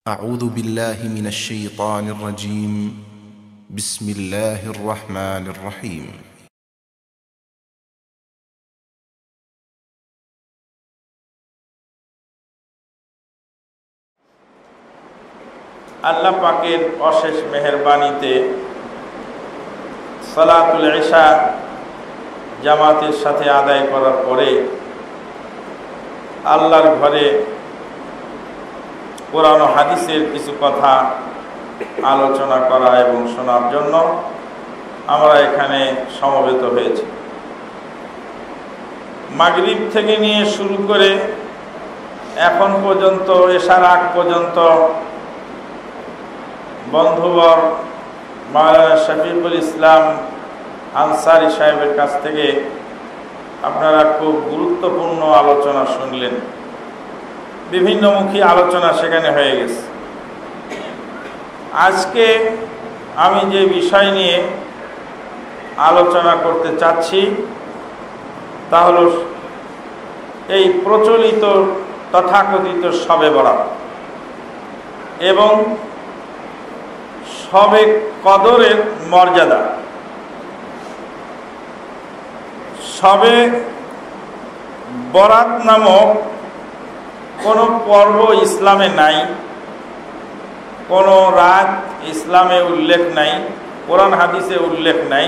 أعوذ بالله من الشيطان الرجيم. بسم الله الرحمن الرحيم. আল্লাহ পাকের অশেষ মেহেরবানিতে সালাতুল ইশা জামাতের সাথে আদায় করার পরে আল্লাহর ঘরে কোরআন ও হাদিসের কিছু কথা আলোচনা করা এবং শোনার জন্য আমরা এখানে সমবেত হয়েছি। মাগরিব থেকে নিয়ে শুরু করে এখন পর্যন্ত এশার আগ পর্যন্ত বন্ধুবর মাওলানা শফিকুল ইসলাম আনসারী সাহেবের কাছ থেকে আপনারা খুব গুরুত্বপূর্ণ আলোচনা শুনলেন। বিভিন্নমুখী আলোচনা সেখানে হয়ে গেছে। আজকে আমি যে বিষয় নিয়ে আলোচনা করতে চাচ্ছি তা হল এই প্রচলিত তথাকথিত শবে বরাত এবং শবে কদরের মর্যাদা। শবে বরাত নামক কোনো পর্ব ইসলামে নাই, কোনো রাত ইসলামে উল্লেখ নাই, কোরআন হাদিসে উল্লেখ নাই।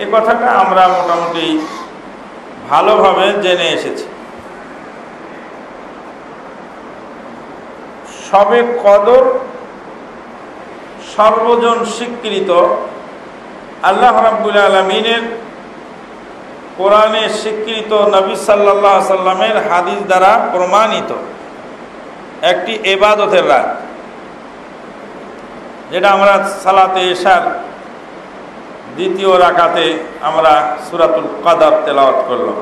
এ কথাটা আমরা মোটামুটি ভালোভাবে জেনে এসেছি। শবে কদর সর্বজন স্বীকৃত, আল্লাহ রাব্বুল আলামিনের কোরআনে স্বীকৃত, নবী সাল্লাল্লাহু আলাইহি সাল্লামের হাদিস দ্বারা প্রমাণিত একটি ইবাদতের রাত, যেটা আমরা সালাতে ইশার দ্বিতীয় রাকাতে আমরা সূরাতুল কদর তেলাওয়াত করলাম।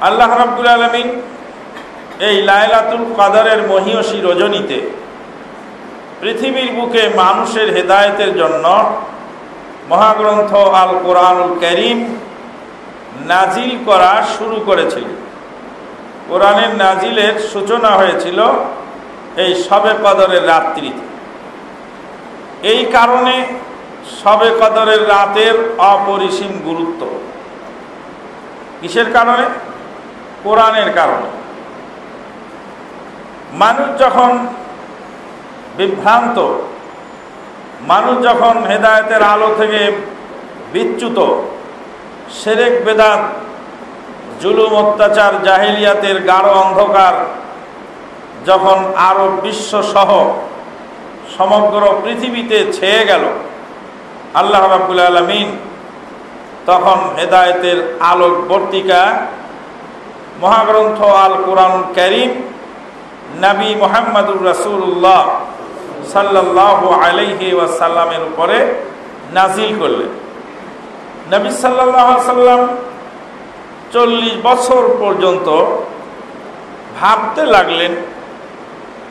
আল্লাহ রাব্বুল আলামিন এই লাইলাতুল কদরের মহিয়সী রজনীতে পৃথিবীর বুকে মানুষের হেদায়েতের জন্য মহাগ্রন্থ আল কোরআনুল কারীম নাজিল করা শুরু করেছিল। কোরআনের নাজিলের সূচনা হয়েছিল এই শবে কদরের রাত্রিতে। এই কারণে শবে কদরের রাতের অপরিসীম গুরুত্ব। কিসের কারণে? কোরআনের কারণে। মানুষ যখন বিভ্রান্ত, মানুষ যখন হেদায়েতের আলো থেকে বিচ্যুত, শিরক বেদাত, জুলুম অত্যাচার, জাহেলিয়াতের গাঢ় অন্ধকার যখন আরব বিশ্বসহ সমগ্র পৃথিবীতে ছেয়ে গেল, আল্লাহ রাব্বুল আলামিন তখন হেদায়েতের আলোকবর্তিকা মহাগ্রন্থ আল কোরআনুল কারীম নবী মুহাম্মদুর রাসূলুল্লাহ সাল্লাল্লাহু আলাইহি ওয়াসাল্লামের উপরে নাজিল করলেন। নবী সাল্লাল্লাহু আলাইহি সাল্লাম 40 বছর পর্যন্ত ভাবতে লাগলেন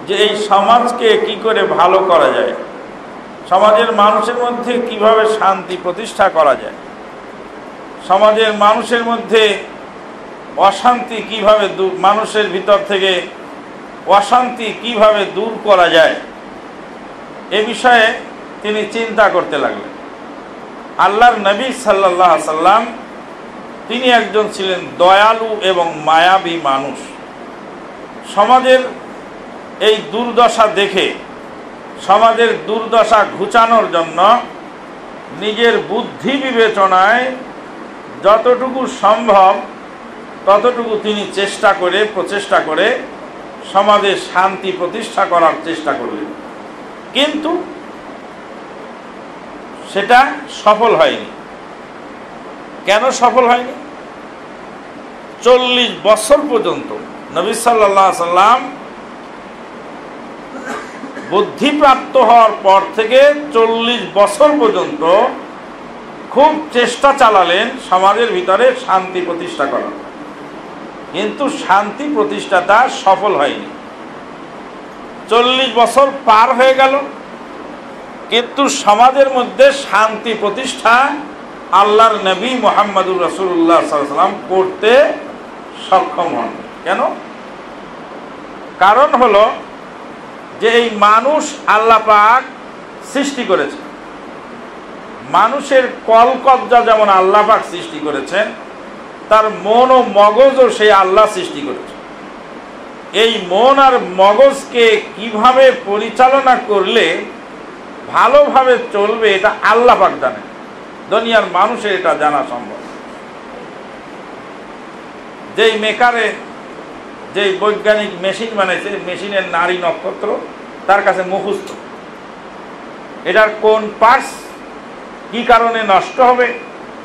যে এই সমাজকে কি করে ভালো করা যায়, সমাজের মানুষের মধ্যে কিভাবে শান্তি প্রতিষ্ঠা করা যায়, সমাজের মানুষের মধ্যে অশান্তি কিভাবে মানুষের ভিতর থেকে অশান্তি কিভাবে দূর করা যায়, এ বিষয়ে তিনি চিন্তা করতে লাগলেন। আল্লাহর নবী সাল্লাল্লাহু আলাইহি সাল্লাম তিনি একজন ছিলেন দয়ালু এবং মায়াবী মানুষ। সমাজের এই দুর্দশা দেখে, সমাজের দুর্দশা ঘুচানোর জন্য নিজের বুদ্ধি বিবেচনায় যতটুকু সম্ভব ততটুকু তিনি প্রচেষ্টা করে সমাজে শান্তি প্রতিষ্ঠা করার চেষ্টা করলেন। কিন্তু সেটা সফল হয়নি। কেন সফল হয়নি? 40 বছর পর্যন্ত নবী সাল্লাল্লাহু আলাইহি সাল্লাম বুদ্ধিপ্রাপ্ত হওয়ার পর থেকে 40 বছর পর্যন্ত খুব চেষ্টা চালালেন সমাজের ভিতরে শান্তি প্রতিষ্ঠা করার, কিন্তু শান্তি প্রতিষ্ঠাটা সফল হয়নি। 40 বছর পার হয়ে গেল, কিন্তু সমাজের মধ্যে শান্তি প্রতিষ্ঠা আল্লাহর নবী মুহাম্মদুর রাসূলুল্লাহ সাল্লাল্লাহু আলাইহি ওয়াসাল্লাম করতে সক্ষম হন। কেন? কারণ হলো যে এই মানুষ আল্লাহ পাক সৃষ্টি করেছে, মানুষের কলকব্জা যেমন আল্লাহ পাক সৃষ্টি করেছেন, তার মন ও মগজও সেই আল্লাহ সৃষ্টি করেছে। এই মন আর মগজকে কিভাবে পরিচালনা করলে ভালোভাবে চলবে এটা আল্লাহ পাক জানেন, দুনিয়ার মানুষের এটা জানা সম্ভব। যেই মেকারে, যেই বৈজ্ঞানিক মেশিন বানাইছে, মেশিনের নারী নক্ষত্র তার কাছে মুখস্থ, এটার কোন পার্টস কি কারণে নষ্ট হবে,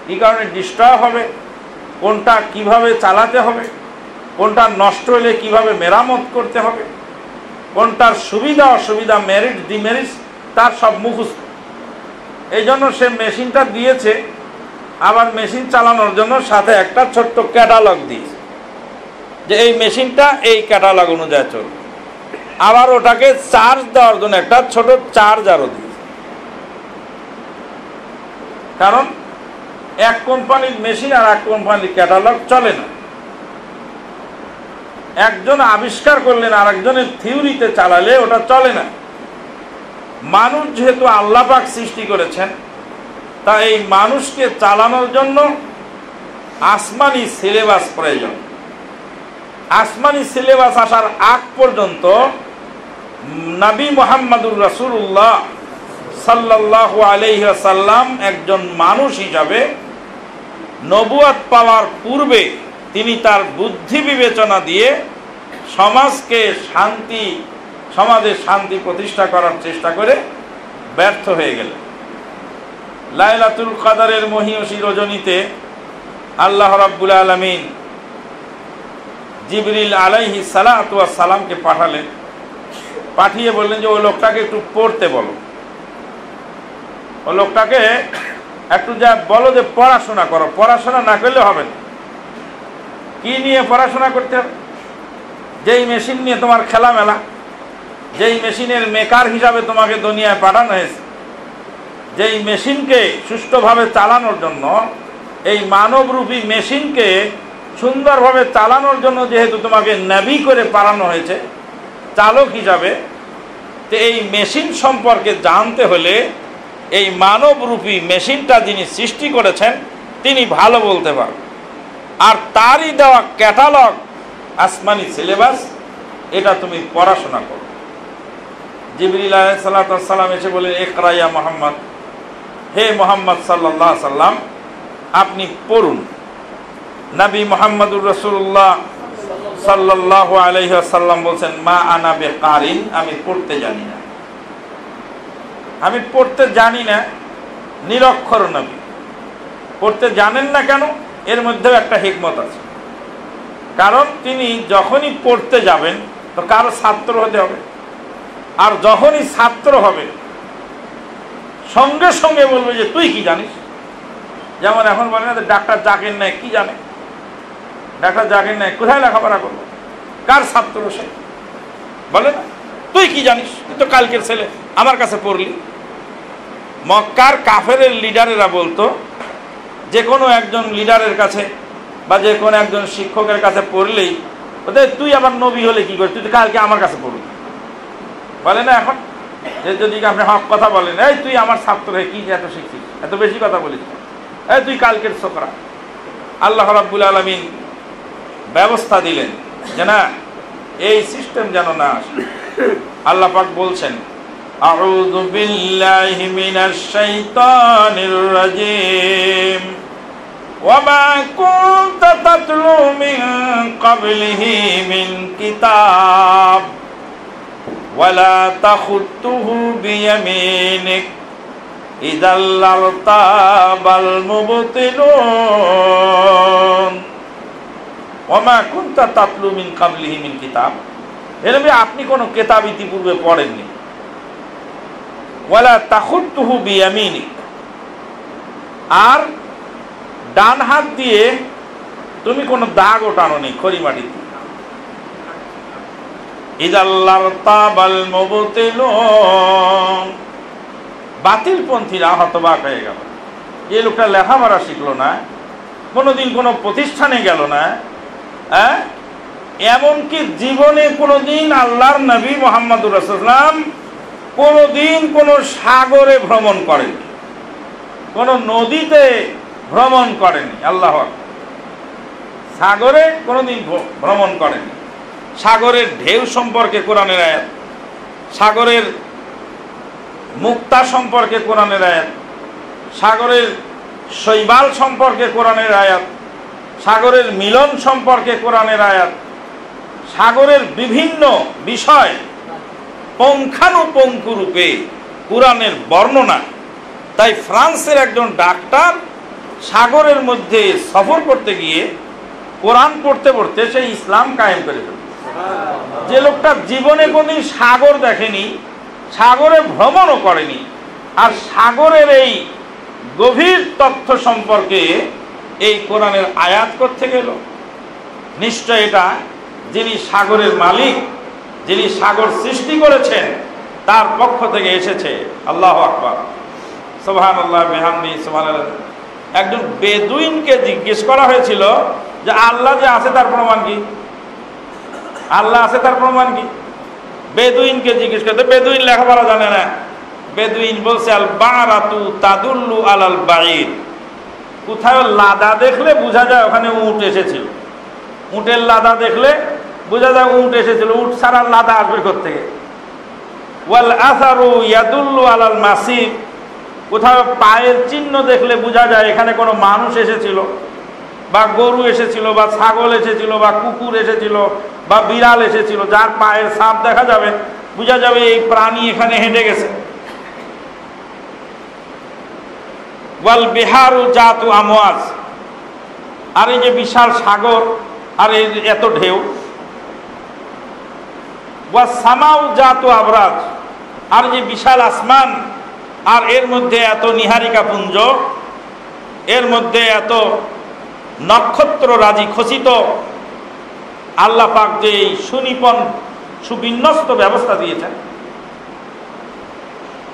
কি কারণে ডিস্ট্রয় হবে, কোনটা কিভাবে চালাতে হবে, কোনটা নষ্ট হলে কিভাবে মেরামত করতে হবে, কোনটার সুবিধা অসুবিধা, মেরিট ডিমেরিট, তার সব মুখস্থ। এই জন্য সে মেশিনটা দিয়েছে, আবার মেশিন চালানোর জন্য সাথে একটা ছোট্ট ক্যাটালগ দিয়েছে যে এই মেশিনটা এই ক্যাটালগ অনুযায়ী চলবে। আবার ওটাকে চার্জ দেওয়ার জন্য একটা ছোট চার্জারও দিয়েছে। কারণ এক কোম্পানির মেশিন আর এক কোম্পানির ক্যাটালগ চলে না। একজন আবিষ্কার করলেন আর একজনের থিওরিতে চালালে ওটা চলে না। মানুষ যেহেতু আল্লাহ পাক সৃষ্টি করেছেন, তা এই মানুষকে চালানোর জন্য আসমানি সিলেবাস প্রয়োজন। আসমানি সিলেবাস আসার আগ পর্যন্ত নবী মুহাম্মদুর রাসূলুল্লাহ সাল্লাল্লাহু আলাইহি ওয়াসাল্লাম একজন মানুষ হিসাবে নবুয়ত পাওয়ার পূর্বে তিনি তার বুদ্ধি বিবেচনা দিয়ে সমাজে শান্তি প্রতিষ্ঠা করার চেষ্টা করে ব্যর্থ হয়ে গেলেন। লাইলাতুল কদরের মহিয়সী রজনীতে আল্লাহ রাব্বুল আলামিন জিবরিল আলাইহিস সালাতু ওয়াস সালামকে পাঠালেন, পাঠিয়ে বললেন যে ওই লোকটাকে একটু পড়তে বলো, ওই লোকটাকে একটু যা বলো যে পড়াশোনা করো। পড়াশোনা না করলে হবে না। কি নিয়ে পড়াশোনা করতে হবে? যেই মেশিন নিয়ে তোমার খেলামেলা, যেই মেশিনের মেকার হিসাবে তোমাকে দুনিয়ায় পাঠানো হয়েছে, যেই মেশিনকে সুষ্ঠুভাবে চালানোর জন্য, এই মানবরূপী মেশিনকে সুন্দরভাবে চালানোর জন্য যেহেতু তোমাকে নবী করে পাঠানো হয়েছে চালক হিসাবে, তো এই মেশিন সম্পর্কে জানতে হলে এই মানবরূপী মেশিনটা যিনি সৃষ্টি করেছেন তিনি ভালো বলতে পারবেন। আর তারই দেওয়া ক্যাটালগ আসমানি সিলেবাস, এটা তুমি পড়াশোনা করো। জিবরিল আলাইহিস সালাতু ওয়াস সালাম এসে বলেন, ইকরা ইয়া মুহাম্মদ, হে মুহাম্মদ সাল্লাল্লাহু আলাইহি সাল্লাম আপনি পড়ুন। নবী মুহাম্মদুর রাসূলুল্লাহ সাল্লাল্লাহু আলাইহি ওয়াসাল্লাম বলছেন, মা আনা বিকারিন, আমি পড়তে জানি না। আমি পড়তে জানি না, নিরক্ষর নবী। পড়তে জানেন না কেন? এর মধ্যেও একটা হিকমত আছে। কারণ তিনি যখনই পড়তে যাবেন তো কারো ছাত্র হতে হবে, আর যখনই ছাত্র হবে সঙ্গে সঙ্গে বলবে যে তুই কি জানিস। যেমন এখন বলে না ডাক্তার জাকির নায়েক কি জানে, ডাক্তার জাকির নায়েক কোথায় লেখাপড়া করলো, কার ছাত্র সে, বলে না তুই কি জানিস, তুই তো কালকের ছেলে, আমার কাছে পড়লি। মক্কার কাফেরের লিডারেরা বলতো যে কোনো একজন লিডারের কাছে বা যে কোনো একজন শিক্ষকের কাছে পড়লেই তুই আবার নবী হলে কি করিস, তুই তো কালকে আমার কাছে পড়লি, বলে না। এখন যদি আপনি হক কথা বলেন, এই তুই আমার ছাত্র হয়ে কি এত শিখছিস, এত বেশি কথা বলিস, এই তুই কালকের ছোকরা। আল্লাহ রাব্বুল আলামিন ব্যবস্থা দিলেন যে না, এই সিস্টেম যেন না আসে। আল্লাহ পাক বলছেন, আউযু বিল্লাহি মিনাশ শাইতানির রাজীম ওয়া মা কুনতা তাতলু মিন ক্বাবলিহি মিন কিতাব ওয়া লা তাখুতুহু বিয়ামিনিক ইযাল লারতাবাল মুবতিলুন ওয়া মা কুনতা তাতলু মিন ক্বাবলিহি মিন কিতাব। এরবে আপনি কোনো কিতাব ইতিপূর্বে পড়েননি। ওয়ালা তাখুতুহু বিয়ামিনি, আর ডান হাত দিয়ে তুমি কোনো দাগ ওঠানোনি খড়ি মাটিতে। ইযাল তাবাল মুবতিলুন, বাতিলপন্থীরা হতবাক হয়ে গেল। এই লোকটা লেখাপড়া শিখলো না, কোনোদিন কোনো প্রতিষ্ঠানে গেল না, এমনকি জীবনে কোনোদিন আল্লাহর নবী মুহাম্মদুর রাসূলুল্লাহ কোনোদিন কোনো সাগরে ভ্রমণ করেনি, কোনো নদীতে ভ্রমণ করেনি। আল্লাহ আকবার। সাগরে কোনোদিন ভ্রমণ করেনি। সাগরের ঢেউ সম্পর্কে কোরআনের আয়াত, সাগরের মুক্তা সম্পর্কে কোরআনের আয়াত, সাগরের শৈবাল সম্পর্কে কোরআনের আয়াত, সাগরের মিলন সম্পর্কে কোরআনের আয়াত, সাগরের বিভিন্ন বিষয় পুঙ্খানুপুঙ্খরূপে কোরআনের বর্ণনা। তাই ফ্রান্সের একজন ডাক্তার সাগরের মধ্যে সফর করতে গিয়ে কোরআন পড়তে পড়তে সেই ইসলাম কায়েম করে ফেলল। যে লোকটা জীবনে কোনদিন সাগর দেখেনি, সাগরে ভ্রমণও করেনি, আর সাগরের এই গভীর তথ্য সম্পর্কে এই কোরআনের আয়াত করতে গেল, নিশ্চয় এটা যিনি সাগরের মালিক, যিনি সাগর সৃষ্টি করেছেন তার পক্ষ থেকে এসেছে। আল্লাহু আকবার, সুবহানাল্লাহ বিহামদি সুবহানাল্লাহ। একজন বেদুইনকে জিজ্ঞেস করা হয়েছিল যে আল্লাহ যে আছে তার প্রমাণ কি? আল্লাহ আছে তার প্রমাণ কি? বেদুইনকে জিজ্ঞেস করতে, বেদুইন লেখাপড়া জানে না। বেদুইন বলছে আল বারাতু তাদুল্লু আলাল বাঈর। কোথাও লাদা দেখলে বোঝা যায় ওখানে উট এসেছিল। উটের লাদা দেখলে বোঝা যায় উট এসেছিল। উট ছাড়া লাদা আসবে কোত্থেকে? ওয়াল আসারু ইয়াদুল্লু আলাল মাসির। কোথাও পায়ের চিহ্ন দেখলে বোঝা যায় এখানে কোনো মানুষ এসেছিল, বা গরু এসেছিল, বা ছাগল এসেছিল, বা কুকুর এসেছিল, বা বিড়াল এসেছিল। যার পায়ের ছাপ দেখা যাবে বোঝা যাবে এই প্রাণী এখানে হেঁটে গেছে। ওয়াল বিহারু জাতু আমওয়াজ। আর এই যে বিশাল সাগর আর এই এত ঢেউ। ওয়াস সামাউ জাতু আবরাজ। আর যে বিশাল আসমান আর এর মধ্যে এত নিহারিকা পুঞ্জ, এর মধ্যে এত নক্ষত্র রাজি খচিত। আল্লাহ পাক যে এই সুনিপন সুবিন্যস্ত ব্যবস্থা দিয়েছেন।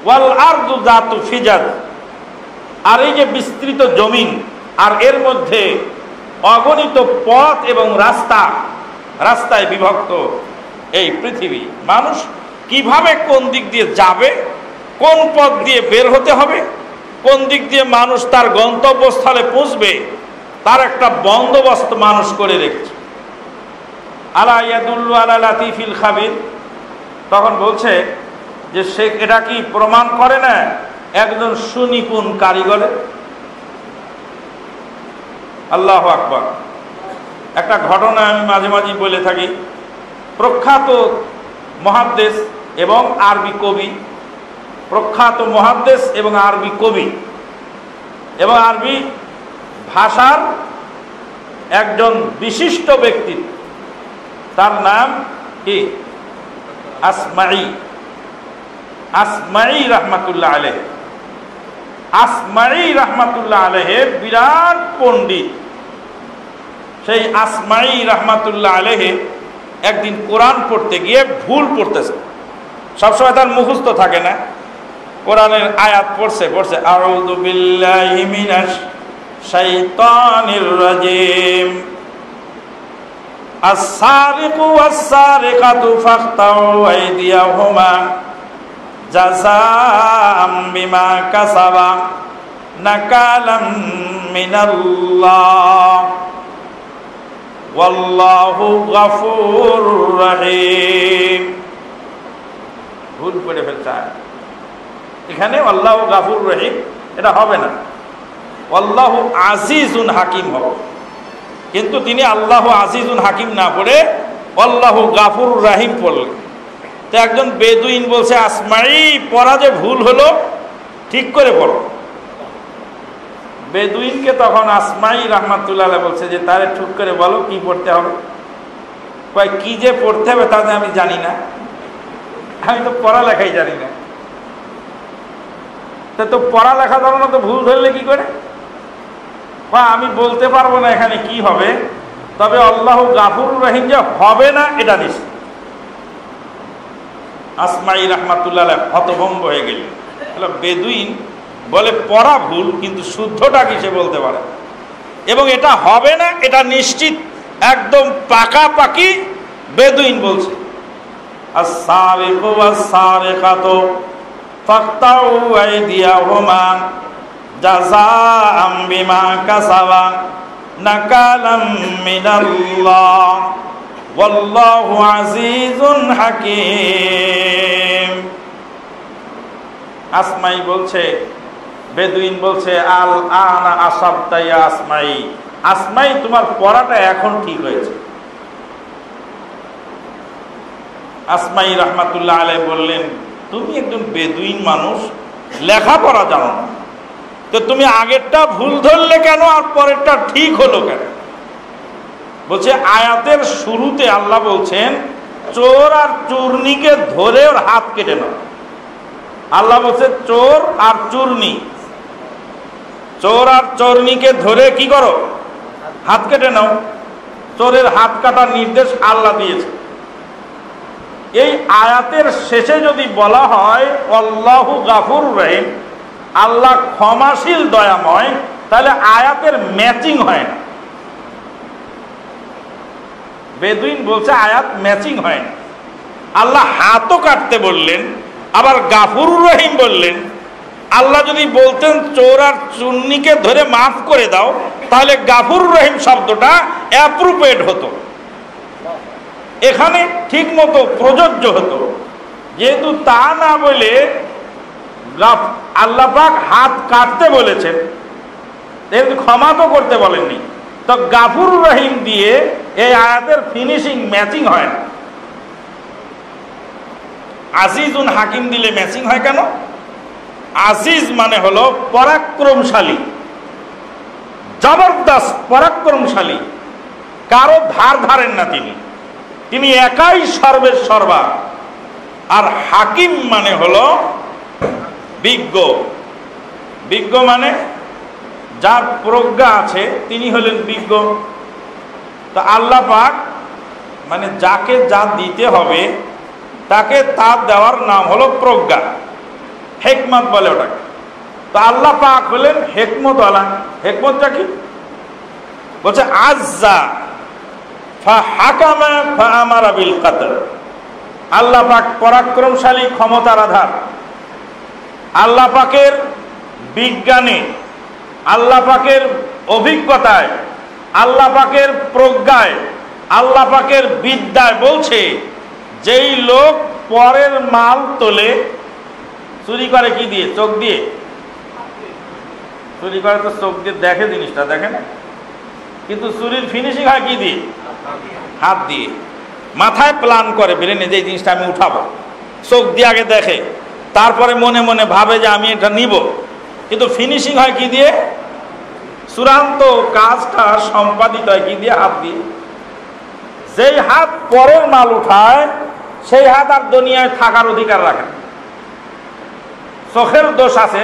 ওয়াল আরদু জাতু ফিজাজ। আর এই যে বিস্তৃত জমিন আর এর মধ্যে অগণিত পথ এবং রাস্তায় বিভক্ত এই পৃথিবী। মানুষ কিভাবে কোন দিক দিয়ে যাবে, কোন পথ দিয়ে বের হতে হবে, কোন দিক দিয়ে মানুষ তার গন্তব্যস্থলে পৌঁছবে, তার একটা বন্দোবস্ত মানুষ করে রেখেছে। আলা ইয়াদুল্লু আলা লাতিফিল খাবির। তখন বলছে যে সে এটা কি প্রমাণ করে না একজন সুনিপুণ কারিগরে? আল্লাহু আকবার। একটা ঘটনা আমি মাঝে মাঝে বলে থাকি। প্রখ্যাত মুহাদ্দিস এবং আরবি কবি, প্রখ্যাত মুহাদ্দিস এবং আরবি কবি এবং আরবি ভাষার একজন বিশিষ্ট ব্যক্তি, তার নাম কি? আসমাঈ রাহমাতুল্লাহ আলাইহি। আসমাঈ রাহমাতুল্লাহ আলাইহি বিরাট পণ্ডিত। সেই আসমাঈ রাহমাতুল্লাহ আলাইহি একদিন কোরআন পড়তে গিয়ে ভুল পড়তেছে। সবসময় তার মুখস্থ থাকে না। কোরআনের আয়াত পড়ছে আউযু বিল্লাহি মিনাশ শাইতানির রাজিম। আস-সারিকু ওয়াস-সারিকাতু ফাকতাউ আইদিয়াহুমা জাযাআম বিমা কাসাবা নাকালাম মিনাল্লাহ ওয়াল্লাহু গফুরুর রহিম। ভুল পড়ে ফেলছে এখানে, আল্লাহু গফুরুর রহিম এটা হবে না, আল্লাহু আজিজুন হাকিম হবে। কিন্তু তিনি আল্লাহু আজিজুন হাকিম না পড়ে আল্লাহু গফুরুর রহিম পড়লেন। তো একজন বেদুইন বলছে, আসমাঈ পড়া যে ভুল হলো, ঠিক করে পড়ো। বেদুইনকে তখন আসমাঈ রাহমাতুল্লাহ আলাইহি বলছে যে তারে ঠিক করে বলো কি পড়তে হবে। কয় কি যে পড়তে হবে তা আমি জানি না, আমি তো পড়ালেখাই জানি না। তো পড়ালেখা জানো না তো ভুল ধরলে কি করে? আমি বলতে পারবো না এখানে কি হবে, তবে আল্লাহু গফুরুর রহিম যে হবে না এটা নিশ্চিত। আসমাঈ রাহমাতুল্লাহ আলাইহি হতভম্ব হয়ে গেলেন। বেদুইন বলে পড়া ভুল, কিন্তু শুদ্ধটা কি সে বলতে পারে, এবং এটা হবে না এটা নিশ্চিত, একদম পাকাপাকি বেদুইন বলছে আস-সারিকু ওয়াস-সারিকাতু ফাকতাউ আইদিয়াহুমা জাযাআম বিমা কাসাবা নাকালাম মিনাল্লাহ ওয়াল্লাহু আজিজুন হাকীম। আসমাই বলছে, বেদুইন বলছে আল আনা আসাবতা ইয়া আসমাই, আসমাই তোমার পড়াটা এখন ঠিক হয়েছে। আসমাই রহমাতুল্লাহ আলাইহি বললেন, তুমি একজন বেদুইন মানুষ, লেখাপড়া জানো না, তো তুমি আগেরটা ভুল ধরলে কেন আর পরেরটা ঠিক হলো কেন? বলছে আয়াতের শুরুতে আল্লাহ বলছেন চোর আর চূর্ণীকে ধরে ওর হাত কেটে নাও। আল্লাহ বলছে চোর আর চূর্ণী, চোর আর চূর্ণীকে ধরে কি করো? হাত কেটে নাও। চোরের হাত কাটার নির্দেশ আল্লাহ দিয়েছে। এই আয়াতের শেষে যদি বলা হয় আল্লাহু গাফুরুর রহিম, আল্লাহ ক্ষমাশীল দয়াময়, তাহলে আয়াতের ম্যাচিং হয় না। বেদুইন বলছে আয়াত ম্যাচিং হয় না। আল্লাহ হাতও কাটতে বললেন, আবার গাফুরুর রহিম বললেন। আল্লাহ যদি বলতেন চোর আর চূর্ণীকে ধরে মাফ করে দাও, তাহলে গাফুরুর রহিম শব্দটা অ্যাপ্রোপ্রিয়েট হতো, এখানে ঠিক মতো প্রযোজ্য হতো। যেহেতু তা না বলে আল্লাহ পাক হাত কাটতে বলেছেন, ক্ষমা তো করতে বলেননি, তো গাফুরুর রহিম দিয়ে এই আয়াতের ফিনিশিং ম্যাচিং হয় না। আজিজুন হাকিম দিলে ম্যাচিং হয় কেন? আজিজ মানে হলো পরাক্রমশালী, জবরদস্ত পরাক্রমশালী, কারো ধার ধারেন না তিনি, তিনি একাই সর্বের সর্বা। আর হাকিম মানে হলো বিজ্ঞ, বিজ্ঞ মানে যার প্রজ্ঞা আছে তিনি হলেন বিজ্ঞ। তো আল্লাহ পাক মানে যাকে যা দিতে হবে তাকে তা দেওয়ার নাম হলো প্রজ্ঞা, হিকমত বলে ওটাকে। তো আল্লাহ পাক হলেন হিকমত ওয়ালা। হিকমতটা কি? বলছে আজ্জা ফাহাকামা ফাআমারা বিল কতল। আল্লাহ পাক পরাক্রমশালী, ক্ষমতার আধার। আল্লাহ পাকের বিজ্ঞানে, আল্লাহ পাকের অভিজ্ঞতায়, আল্লাহ পাকের প্রজ্ঞায়, আল্লাহ পাকের বিদ্যায় বলছে যেই লোক পরের মাল তোলে, চুরি করে কি দিয়ে? চোখ দিয়ে। চুরি করে তো চোখ দিয়ে দেখে, জিনিসটা দেখে না, কিন্তু চুরির ফিনিশিং হয় কি দিয়ে? হাত দিয়ে। মাথায় প্ল্যান করে ব্রেনে যে জিনিসটা আমি উঠাবো, চোখ দিয়ে আগে দেখে, তারপরে মনে মনে ভাবে যে আমি এটা নিব, কিন্তু ফিনিশিং হয় কি দিয়ে? চূড়ান্ত কাজটা সম্পাদিত হয় কি দিয়ে? হাত দিয়ে। যেই হাত পরের মাল উঠায় সেই হাত আর দুনিয়ায় থাকার অধিকার রাখে। চোখের দোষ আছে,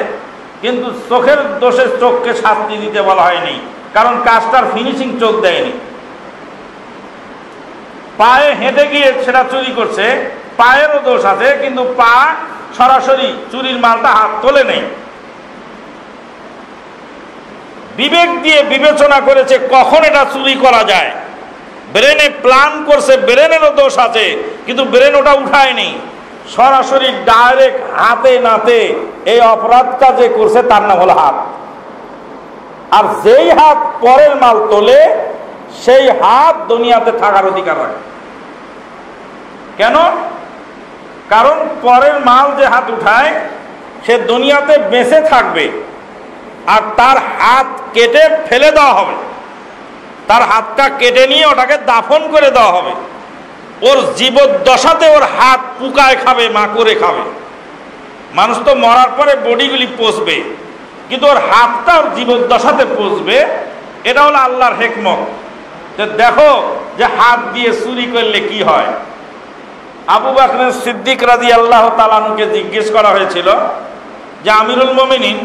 কিন্তু চোখের দোষে চোখকে শাস্তি দিতে বলা হয়নি, কারণ কাজটার ফিনিশিং চোখ দেয়নি। পায়ে হেঁটে গিয়ে সেটা চুরি করছে, পায়েরও দোষ আছে, কিন্তু পা সরাসরি চুরির মালটা হাত তোলে নেই। বিবেক দিয়ে বিবেচনা করেছে কখন এটা চুরি করা যায়, ব্রেনে প্ল্যান করছে, ব্রেনেরও দোষ আছে, কিন্তু ব্রেন ওটা উঠায়নি, সরাসরি ডাইরেক্ট হাতে নাতে এই অপরাধটা যে করছে তার নাম হলো হাত। আর যেই হাত পরের মাল তোলে সেই হাত দুনিয়াতে থাকার অধিকার রাখে। কেন? কারণ পরের মাল যে হাত উঠায় সে দুনিয়াতে বেঁচে থাকবে, আর তার হাত কেটে ফেলে দেওয়া হবে, তার হাতটা কেটে নিয়ে ওটাকে দাফন করে দেওয়া হবে। ওর জীবদ্দশাতে ওর হাত পুকায় খাবে, মাকড়ে খাবে। মানুষ তো মরার পরে বডিগুলি পচবে, কিন্তু ওর হাতটা ওর জীবদ্দশাতে পচবে। এটা হলো আল্লাহর হিকমত। দেখো যে হাত দিয়ে চুরি করলে কি হয়। আবু বকর সিদ্দিক রাদিয়াল্লাহু তাআলা আনহুকে জিজ্ঞেস করা হয়েছিল যে আমিরুল মুমিনিন,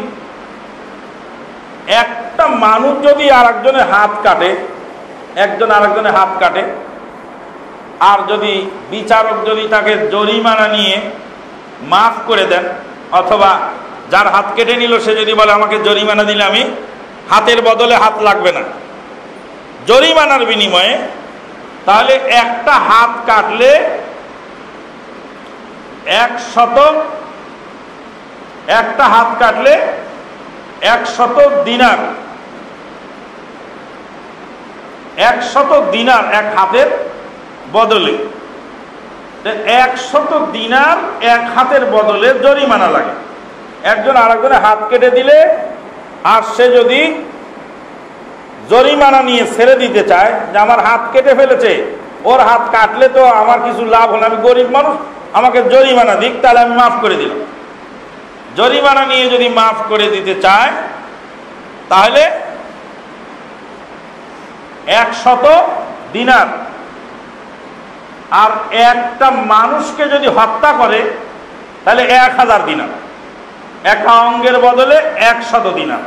একটা মানুষ যদি আরেকজনের হাত কাটে, একজন আরেকজনের হাত কাটে, আর যদি বিচারক যদি তাকে জরিমানা নিয়ে মাফ করে দেন, অথবা যার হাত কেটে নিল সে যদি বলে আমাকে জরিমানা দিলে আমি হাতের বদলে হাত লাগবে না, জরিমানার বিনিময়ে তাহলে একটা হাত কাটলে 100 দিনার, 100 দিনার এক হাতের বদলে। 100 দিনার এক হাতের বদলে জরিমানা লাগে। একজন আরেকজনের হাত কেটে দিলে আর সে যদি জরিমানা নিয়ে ছেড়ে দিতে চায় যে আমার হাত কেটে ফেলেছে, ওর হাত কাটলে তো আমার কিছু লাভ হলো, আমি গরিব মানুষ, আমাকে জরিমানা দিক, তাহলে আমি মাফ করে দিলাম। জরিমানা নিয়ে যদি মাফ করে দিতে চায় তাহলে 100 দিনার। আর একটা মানুষকে যদি হত্যা করে তাহলে 1000 দিনার। একটা অঙ্গের বদলে 100 দিনার।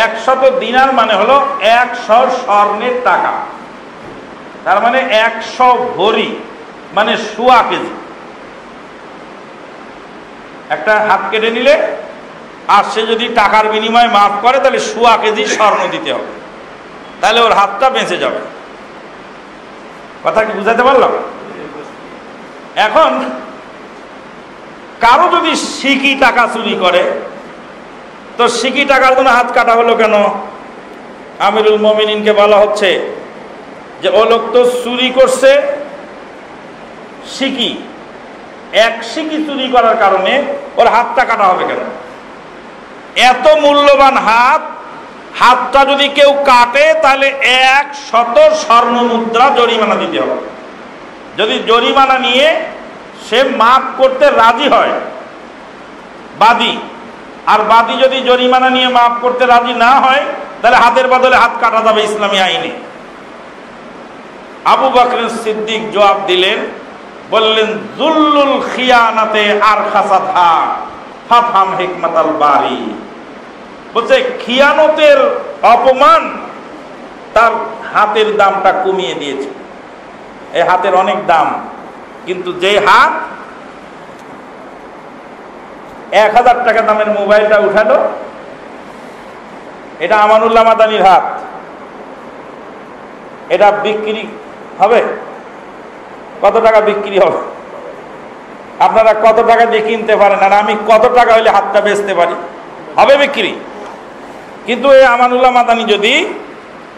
100 দিনার মানে হলো 100 স্বর্ণের টাকা, তার মানে 100 ভরি মানে 1.25 কেজি। একটা হাত কেটে নিলে আর সে যদি টাকার বিনিময়ে মাফ করে তাহলে 1.25 কেজি স্বর্ণ দিতে হবে, তাহলে ওর হাতটা বেঁচে যাবে। কথা কি বুঝাতে পারলাম? এখন কারো যদি সিকি টাকা চুরি করে, তো সিকি টাকার জন্য হাত কাটা হলো কেন? আমিরুল মুমিনিনকে বলা হচ্ছে যে ও লোক তো চুরি করছে সিকি, এক সিকি চুরি করার কারণে ওর হাতটা কাটা হবে কেন? এত মূল্যবান হাতটা যদি কেউ কাটে তাহলে 100 স্বর্ণ মুদ্রা জরিমানা দিতে হবে। যদি জরিমানা নিয়ে সে মাফ করতে রাজি হয় বাদী, আর বাদী যদি জরিমানা নিয়ে মাফ করতে রাজি না হয় তাহলে হাতের বদলে হাত কাটা যাবে ইসলামী আইনে। আবু বকর সিদ্দিক জবাব দিলেন, বললেন যুল্লুল খিয়ানাতে আরখাসাতহা ফাফহাম হিকমাতাল বারি। বলছে খিয়ানতের অপমান তার হাতের দামটা কমিয়ে দিয়েছে। এই হাতের অনেক দাম, কিন্তু যে হাত 1000 টাকা দামের মোবাইলটা উঠালো, এটা আমানুল্লাহ মাদানির হাত, এটা বিক্রি হবে কত টাকা? বিক্রি হবে আপনারা কত টাকা দিয়ে কিনতে পারেন, আর আমি কত টাকা হলে হাতটা বেচতে পারি? হবে বিক্রি। কিন্তু এই আমানুল্লাহ মাদানি যদি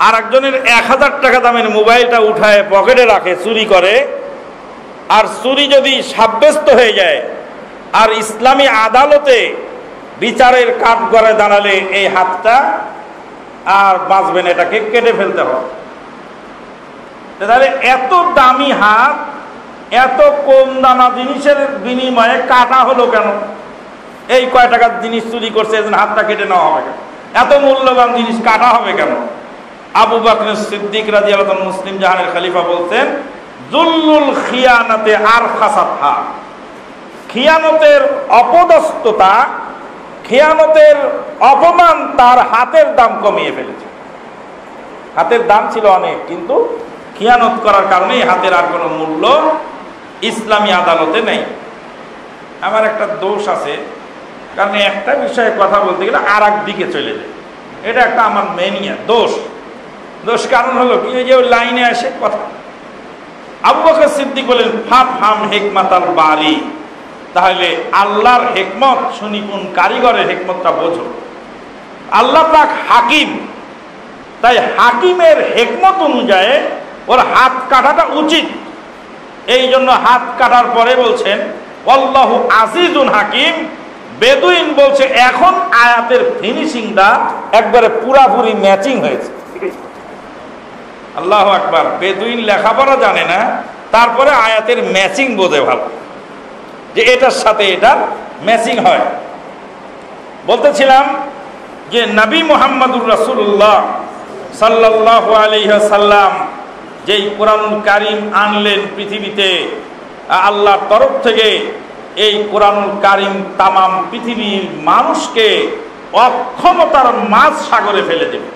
আর একজনের 1000 টাকা দামের মোবাইলটা উঠায় পকেটে রাখে, চুরি করে, আর চুরি যদি সাব্যস্ত হয়ে যায় আর ইসলামী আদালতে বিচারের কাঠগড়ায় দাঁড়ালে এই হাতটা আর বাঁচবে না, এটাকে কেটে ফেলতে হবে। তাহলে এত দামি হাত এত কম দানা জিনিসের বিনিময়ে কাটা হলো কেন? এই কয় টাকার জিনিস চুরি করছে, এজন্য হাতটা কেটে নেওয়া হবে কেন? এত মূল্যবান জিনিস কাটা হবে কেন? আবু বকর সিদ্দিক রাদিয়াল্লাহু আনহু মুসলিম জাহানের খলিফা বলতেন যুল্লুল খিয়ানাতে আরখাসাতহা, খিয়ানতের অপদস্থতা, খিয়ানতের অপমান তার হাতের দাম কমিয়ে ফেলেছে। হাতের দাম ছিল অনেক, কিন্তু খিয়ানত করার কারণে হাতের আর কোনো মূল্য ইসলামী আদালতে নেই। আমার একটা দোষ আছে, কারণ একটা বিষয়ে কথা বলতে গেলে আর এক দিকে চলে যায়, এটা একটা আমার মেনিয়া দোষ কারণ হলো কি, এই যে লাইনে আসে কথা। আবু বকর সিদ্দিক বলেন ফাফহাম হিকমাতাল বারি, তাহলে আল্লাহর হিকমত, সুনিপুণ কারিগরের হিকমতটা বোঝো। আল্লাহ পাক হাকিম, তাই হাকিমের হিকমত অনুযায়ী ওর হাত কাটাটা উচিত। এই জন্য হাত কাটার পরে বলছেন আল্লাহু আজিজুন হাকিম। বেদুইন বলছে এখন আয়াতের ফিনিশিংটা একবারে পুরাপুরি ম্যাচিং হয়েছে। আল্লাহু আকবার। বেদুইন লেখাপড়া জানে না, তারপরে আয়াতের ম্যাচিং বোঝে ভালো, যে এটার সাথে এটার ম্যাচিং হয়। বলতেছিলাম যে নবী মুহাম্মদুর রাসূলুল্লাহ সাল্লাল্লাহু আলাইহি ওয়াসাল্লাম যেই কোরআনুল কারীম আনলেন পৃথিবীতে, আল্লাহর তরফ থেকে এই কোরআনুল কারীম তামাম পৃথিবীর মানুষকে অক্ষমতার মাঝ সাগরে ফেলে দেবে।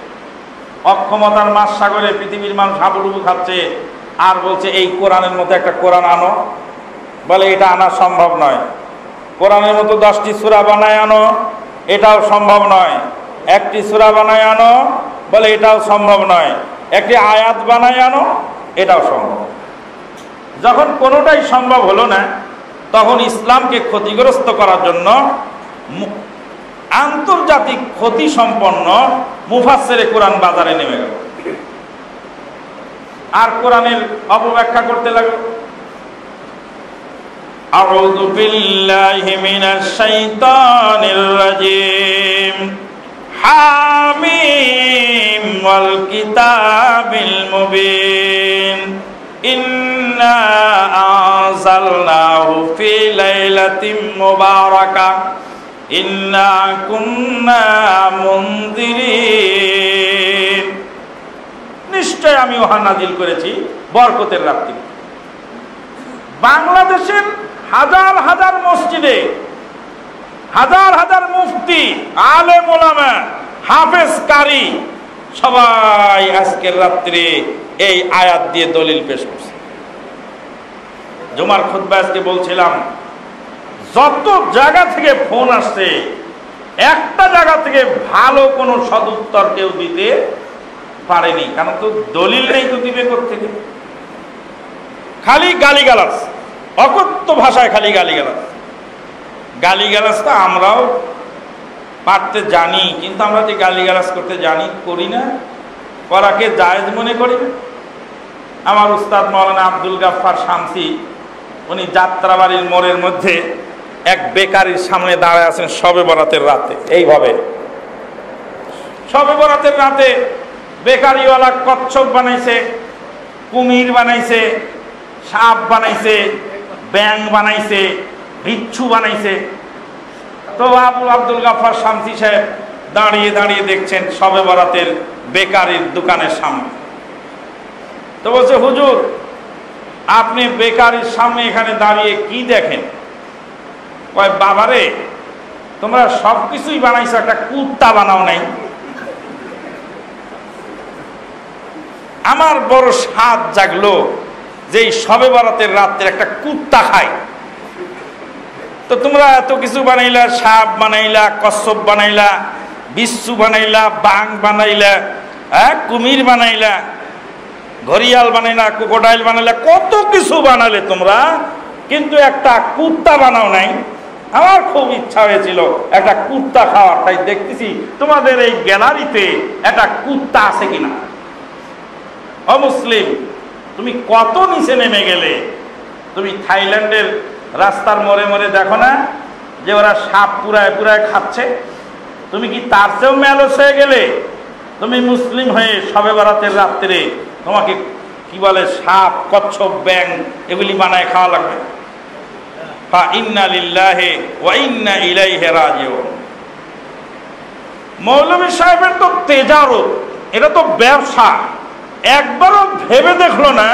অক্ষমতার মাঝ সাগরে পৃথিবীর মানুষ হাবুডুবু খাচ্ছে, আর বলছে এই কোরআনের মতো একটা কোরআন আনো, বলে এটা আনা সম্ভব নয়। কোরআনের মতো 10টি সূরা বানায় আনো, এটাও সম্ভব নয়। একটি সূরা বানায় আনো, বলে এটাও সম্ভব নয়। একটি আয়াত বানায় আনো, এটাও সম্ভব। যখন কোনোটাই সম্ভব হলো না, তখন ইসলামকে ক্ষতিগ্রস্ত করার জন্য আন্তর্জাতিক ক্ষতি সম্পন্ন মুফাসসিরে কোরআন বাজারে নেমে গেল, আর কোরআনের অপব্যাখ্যা করতে লাগলো। আউযু বিল্লাহি মিনাশ শাইতানির রাজিম। হামিম ওয়াল কিতাবিল মুবিন ইন্না আনজালনাহু ফি লাইলাতিন মুবারাকাহ ইন্না কুন্না মুনজিরিন। নিশ্চয় আমি উহা নাজিল করেছি বরকতের রাত্রি। বাংলাদেশের হাজার হাজার মসজিদে হাজার হাজার মুফতি, আলেম ওলামা, হাফেজ, কারি সবাই আজকের রাত্রে এই আয়াত দিয়ে দলিল পেশ করছে। জুমার খুতবা আজকে বলছিলাম, যত জায়গা থেকে ফোন আসছে, একটা জায়গা থেকে ভালো কোনো সদুত্তর কেউ দিতে পারেনি। কারণ তো দলিল নেই, তো দিবে কোত্থেকে? খালি গালিগালাজ, অকথ্য ভাষায় খালি গালিগালাজ। গালিগালাজটা আমরাও পারতে জানি, কিন্তু আমরা যে গালিগালাজ করতে জানি, করি না, করাকে জায়েজ মনে করি না। আমার উস্তাদ মাওলানা আব্দুল গাফফার শামসী, উনি যাত্রাবাড়ির মোড়ের মধ্যে এক বেকারির সামনে দাঁড়ায় আছেন শবে বরাতের রাতে। এইভাবে শবে বরাতের রাতে বেকারিওয়ালা কচ্ছপ বানাইছে, কুমির বানাইছে, সাপ বানাইছে, ব্যাং বানাইছে, বিচ্ছু বানাইছে। তো আব্দুল গাফফার শামসী সাহেব দাঁড়িয়ে দাঁড়িয়ে দেখছেন শবে বরাতের বেকারির দোকানের সামনে। তো বলছে, হুজুর আপনি বেকারির সামনে এখানে দাঁড়িয়ে কি দেখেন? কয়, বাবারে তোমরা সব কিছুই বানাইছো, একটা কুত্তা বানাও নাই। আমার বড় স্বাদ জাগলো যে এই শবে বরাতের রাত্রে একটা কুত্তা খায়। তো তোমরা এত কিছু বানাইলা, সাপ বানাইলা, কচ্ছপ বানাইলা, বিচ্ছু বানাইলা, বাঘ বানাইলা, কুমির বানাইলা, ঘড়িয়াল বানাইলা, ক্রোকোডাইল বানাইলা, কত কিছু বানালে তোমরা, কিন্তু একটা কুত্তা বানাও নাই। আমার খুব ইচ্ছা হয়েছিল একটা কুত্তা খাওয়ার, তাই দেখতেছি তোমাদের এই গ্যালারিতে একটা কুত্তা আছে কিনা। অমুসলিম, তুমি কত নিচে নেমে গেলে। তুমি থাইল্যান্ডের রাস্তার মোড়ে মোড়ে দেখো না যে ওরা সাপ পুরায় পুরায় খাচ্ছে? তুমি কি তার চেয়েও মেলস হয়ে গেলে? তুমি মুসলিম হয়ে শবে বরাতের রাত্রে তোমাকে কি বলে, সাপ, কচ্ছপ, ব্যাং এগুলি বানায় খাওয়া লাগবে? ইন্না লিল্লাহি ওয়া ইন্না ইলাইহি রাজিউন। মৌলভী সাহেবের তো তেজারত, এটা তো ব্যবসা। একবারও ভেবে দেখলো না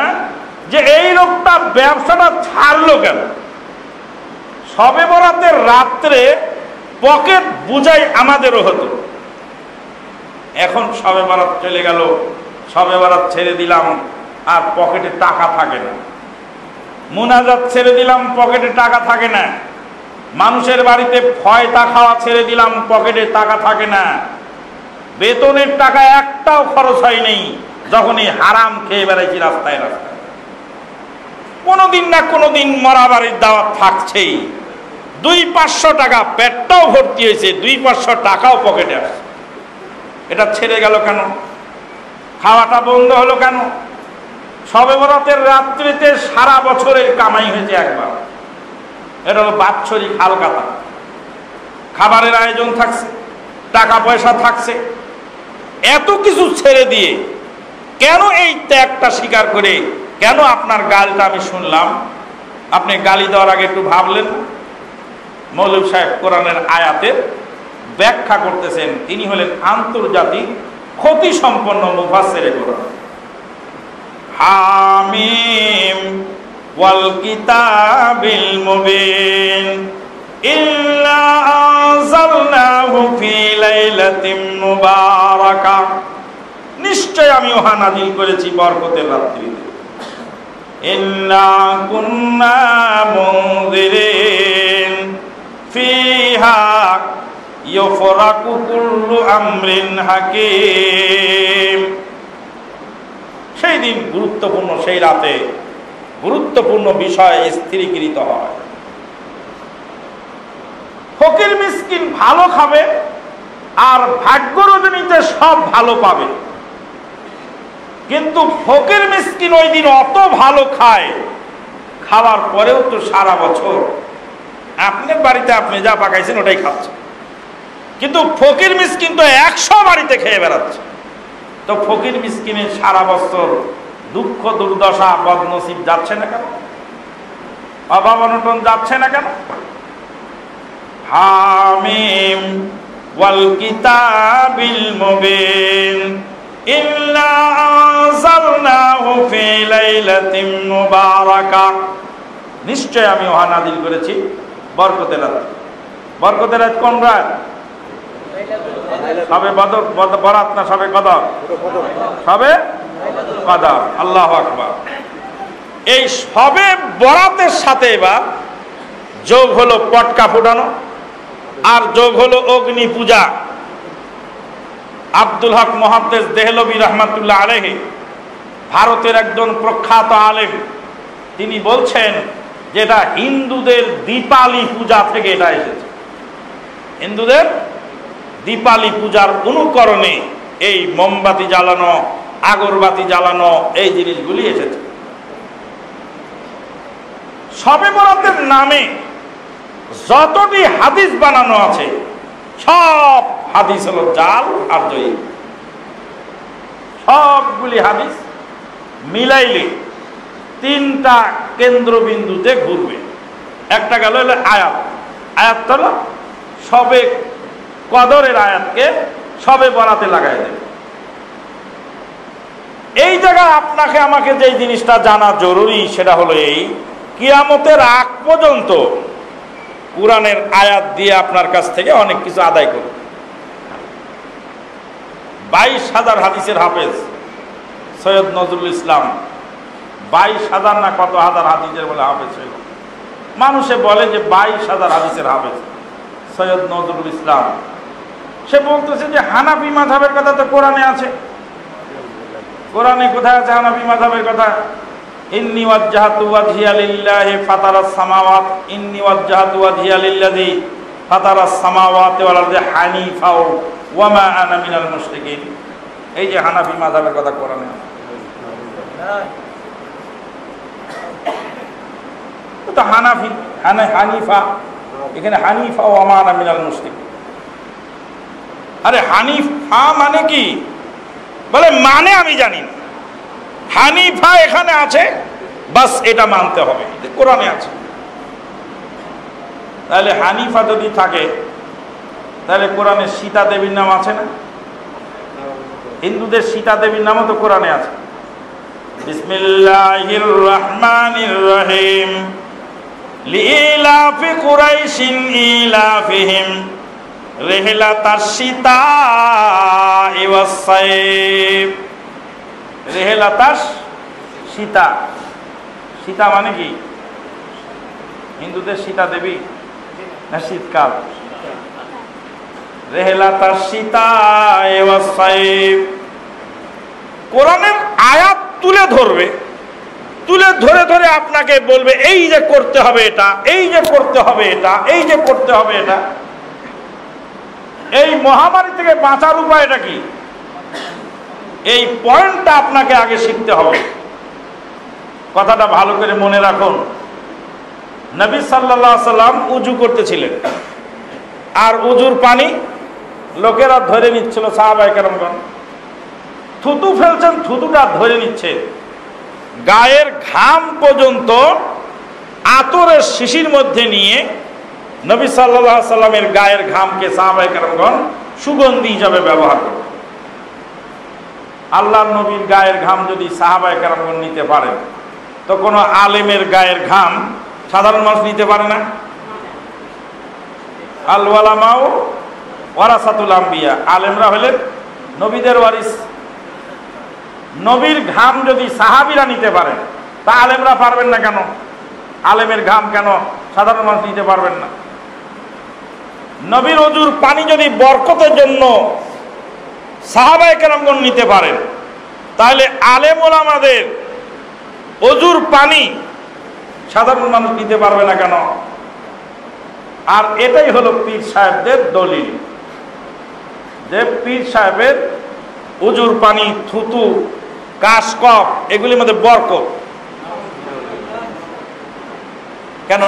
যে এই লোকটা ব্যবসাটা ছাড়লো কেন? শবে বরাতের রাত্রে পকেট বুঝাই আমাদেরও হতো। এখন শবে বরাত চলে গেল, শবে বরাত ছেড়ে দিলাম, আর পকেটে টাকা থাকে না। মুনাজাত ছেড়ে দিলাম, পকেটে টাকা থাকে না। মানুষের বাড়িতে ফয়তা খাওয়া ছেড়ে দিলাম, পকেটে টাকা থাকে না। বেতনের টাকা একটাও খরচ হয়নি, যখনই হারাম খেয়ে বেড়াইছি রাস্তায় রাস্তায়। কোনোদিন না কোনোদিন মরা বাড়ির দাওয়াত থাকছেই। 200-500 টাকা, পেটটাও ভর্তি হয়েছে, 200-500 টাকাও পকেটে আসছে। এটা ছেড়ে গেল কেন? খাওয়াটা বন্ধ হলো কেন? শবে বরাতের রাত্রিতে সারা বছরের কামাই হয়েছে একবার। এটা হলো বাৎসরিক হালকাতা। খাবারের আয়োজন থাকছে, টাকা পয়সা থাকছে, এত কিছু ছেড়ে দিয়ে কেন এই ত্যাগটা স্বীকার করে, কেন আপনার গালটা আমি শুনলাম? আপনি গালি দেওয়ার আগে একটু ভাবলেন? মৌলভী সাহেব কোরআনের আয়াতের ব্যাখ্যা করতেছেন, তিনি হলেন আন্তর্জাতিক ক্ষতি সম্পন্ন মুফাসসিরে কোরআন। হামিম ওয়াল কিতাবিল মুবিন ইন্না আনজালনাহু ফি লাইলাতিন মুবারাকাহ। নিশ্চয় আমি উহা নাযিল করেছি বরকতের রাত্রিতে। ইন্না কুন্না মুনজিরিন ফিহা ইউফরাকু কুল্লু আমরিন হাকিম। সেই দিন গুরুত্বপূর্ণ, সেই রাতে গুরুত্বপূর্ণ বিষয় স্থিরীকৃত হয়। ফকির মিসকিন ভালো খাবে আর ভাগ্য রজনীতে সব ভালো পাবে, কিন্তু ফকির মিসকিন ওই দিন অত ভালো খায়, খাওয়ার পরেও তো সারা বছর আপনার বাড়িতে আপনি যা পাকাইছেন ওটাই খাচ্ছে, কিন্তু ফকির মিসকিন তো 100 বাড়িতে খেয়ে বেড়াচ্ছে। তো ফকির মিসকিনের সারা বছর দুঃখ দুর্দশা বদনসিব যাচ্ছে না কেন? অভাব অনটন যাচ্ছে না কেন? হামিম ওয়াল কিতাবিল মুবিন ইন্না আনজালনাহু ফি লাইলাতিন মুবারাকাহ, নিশ্চয় আমি ওহা নাযিল করেছি বরকতের রাতে। বরকতের রাত কোন রাত? সবে বরাত না সবে কদর? সবে কদর। আল্লাহু আকবার। এই সবে বরাতের সাথে এবার যোগ হলো পটকা ফুটানো আর যোগ হলো অগ্নি পূজা। আব্দুল হক মুহাদ্দিস দেহলভী রহমাতুল্লাহ আলাইহি, ভারতের একজন প্রখ্যাত আলেম, তিনি বলছেন যে এটা হিন্দুদের দীপালি পূজা থেকে এটা এসেছে। হিন্দুদের দীপালি পূজার অনুকরণে এই মোমবাতি জ্বালানো, আগরবাতি জ্বালানো, এই জিনিসগুলি এসেছে। শবে বরাতের নামে যতটি হাদিস বানানো আছে সব হাদিস হলো জাল আর দই। সবগুলি হাদিস মিলাইলে 3টা কেন্দ্রবিন্দুতে ঘুরবে। একটা গেল হলো আয়াত, আয়াত হলো সবে কদরের আয়াতকে সবে বরাতে লাগাই দেবে। এই জায়গায় আপনাকে আমাকে যে জিনিসটা জানা জরুরি সেটা হলো এই, কিয়ামতের আগ পর্যন্ত কুরআনের আয়াত দিয়ে আপনার কাছ থেকে অনেক কিছু আদায় করবে। 22,000 হাদিসের হাফেজ সৈয়দ নজরুল ইসলাম, 22,000 না কত হাজার হাদিসের বলে হাফেজ হইল। মানুষে বলে যে 22,000 হাদিসের হাফেজ সৈয়দ নজরুল ইসলাম। সে বলতেছে যে হানাফি মাযহাবের কথা তো কোরআনে আছে। কোরআনে কোথায় আছে হানাফি মাযহাবের কথা? ইন্নী ওয়াজ্জাহতু ওয়াজহিয়া লিল্লাহি ফাতারাস সামাওয়াত ইন্নী ওয়াজ্জাহতু ওয়াজহিয়া লিল্লাযী ফাতারাস সামাওয়াতি ওয়াল আরদি হানিফা ওয়া মা আনা মিনাল মুশরিকিন। এই যে হানাফি মাযহাবের কথা কোরআনে আছে। তো হানাফি হানিফা, এখানে হানিফা ওয়া মা আনা মিনাল মুশরিকিন। আরে হানিফা মানে কি? বলে মানে আমি জানি না, হানিফা এখানে আছে, বাস এটা মানতে হবে, কোরআনে আছে। তাহলে হানিফা যদি থাকে তাহলে কোরআনে সীতা দেবীর নাম আছে না? হিন্দুদের সীতা দেবীর নামও তো কোরআনে আছে। বিসমিল্লাহির রহমানির রহিম লিইলাফি কুরাইশিন ইলাফিহিম রিহলাতাশ শিতা'i ওয়াস সাইফ। রিহলাতাশ সীতা, সীতা মানে কি? হিন্দুদের সীতা দেবী না শীতকাল? রিহলাতাশ শিতা'i ওয়াস সাইফ। কোরআনের আয়াত তুলে ধরবে, তুলে ধরে ধরে আপনাকে বলবে এই যে করতে হবে এটা, এই যে করতে হবে এটা, এই যে করতে হবে এটা। এই মহামারী থেকে বাঁচার উপায়টা কি? এই পয়েন্টটা আপনাকে আগে শিখতে হবে। কথাটা ভালো করে মনে রাখুন। নবী সাল্লাল্লাহু আলাইহি সাল্লাম উযু করতেছিলেন, আর উযুর পানি লোকেরা ধরে নিচ্ছিল, সাহাবায়ে কেরামগণ থুতু ফেলছেন, থুতুটা ধরে নিচ্ছে, গায়ের ঘাম পর্যন্ত আতরের শিশির মধ্যে নিয়ে নবী সাল্লাল্লাহু আলাইহি সাল্লামের গায়ের ঘামকে সাহাবায়ে কেরামগণ সুগন্ধি হিসাবে ব্যবহার করত। আল্লাহর নবীর গায়ের ঘাম যদি সাহাবায়ে কেরামগণ নিতে পারেন, তো কোনো আলেমের গায়ের ঘাম সাধারণ মানুষ নিতে পারে না? আল উলামাউ ওয়ারাসাতুল আম্বিয়া, আলেমরা হলেন নবীদের ওয়ারিস। নবীর ঘাম যদি সাহাবীরা নিতে পারেন, তা আলেমরা পারবেন না কেন? আলেমের ঘাম কেন সাধারণ মানুষ নিতে পারবেন না? নবীর ওযুর পানি যদি বরকতের জন্য সাহাবায়ে কেরামগণ নিতে পারেন, তাহলে আলেম ওলামাদের অজুর পানি সাধারণ মানুষ নিতে পারবে না কেন? আর এটাই হলো পীর সাহেবদের দলিল, যে পীর সাহেবের অজুর পানি, থুতু, কাশকফ এগুলির মধ্যে বরকত। কেন?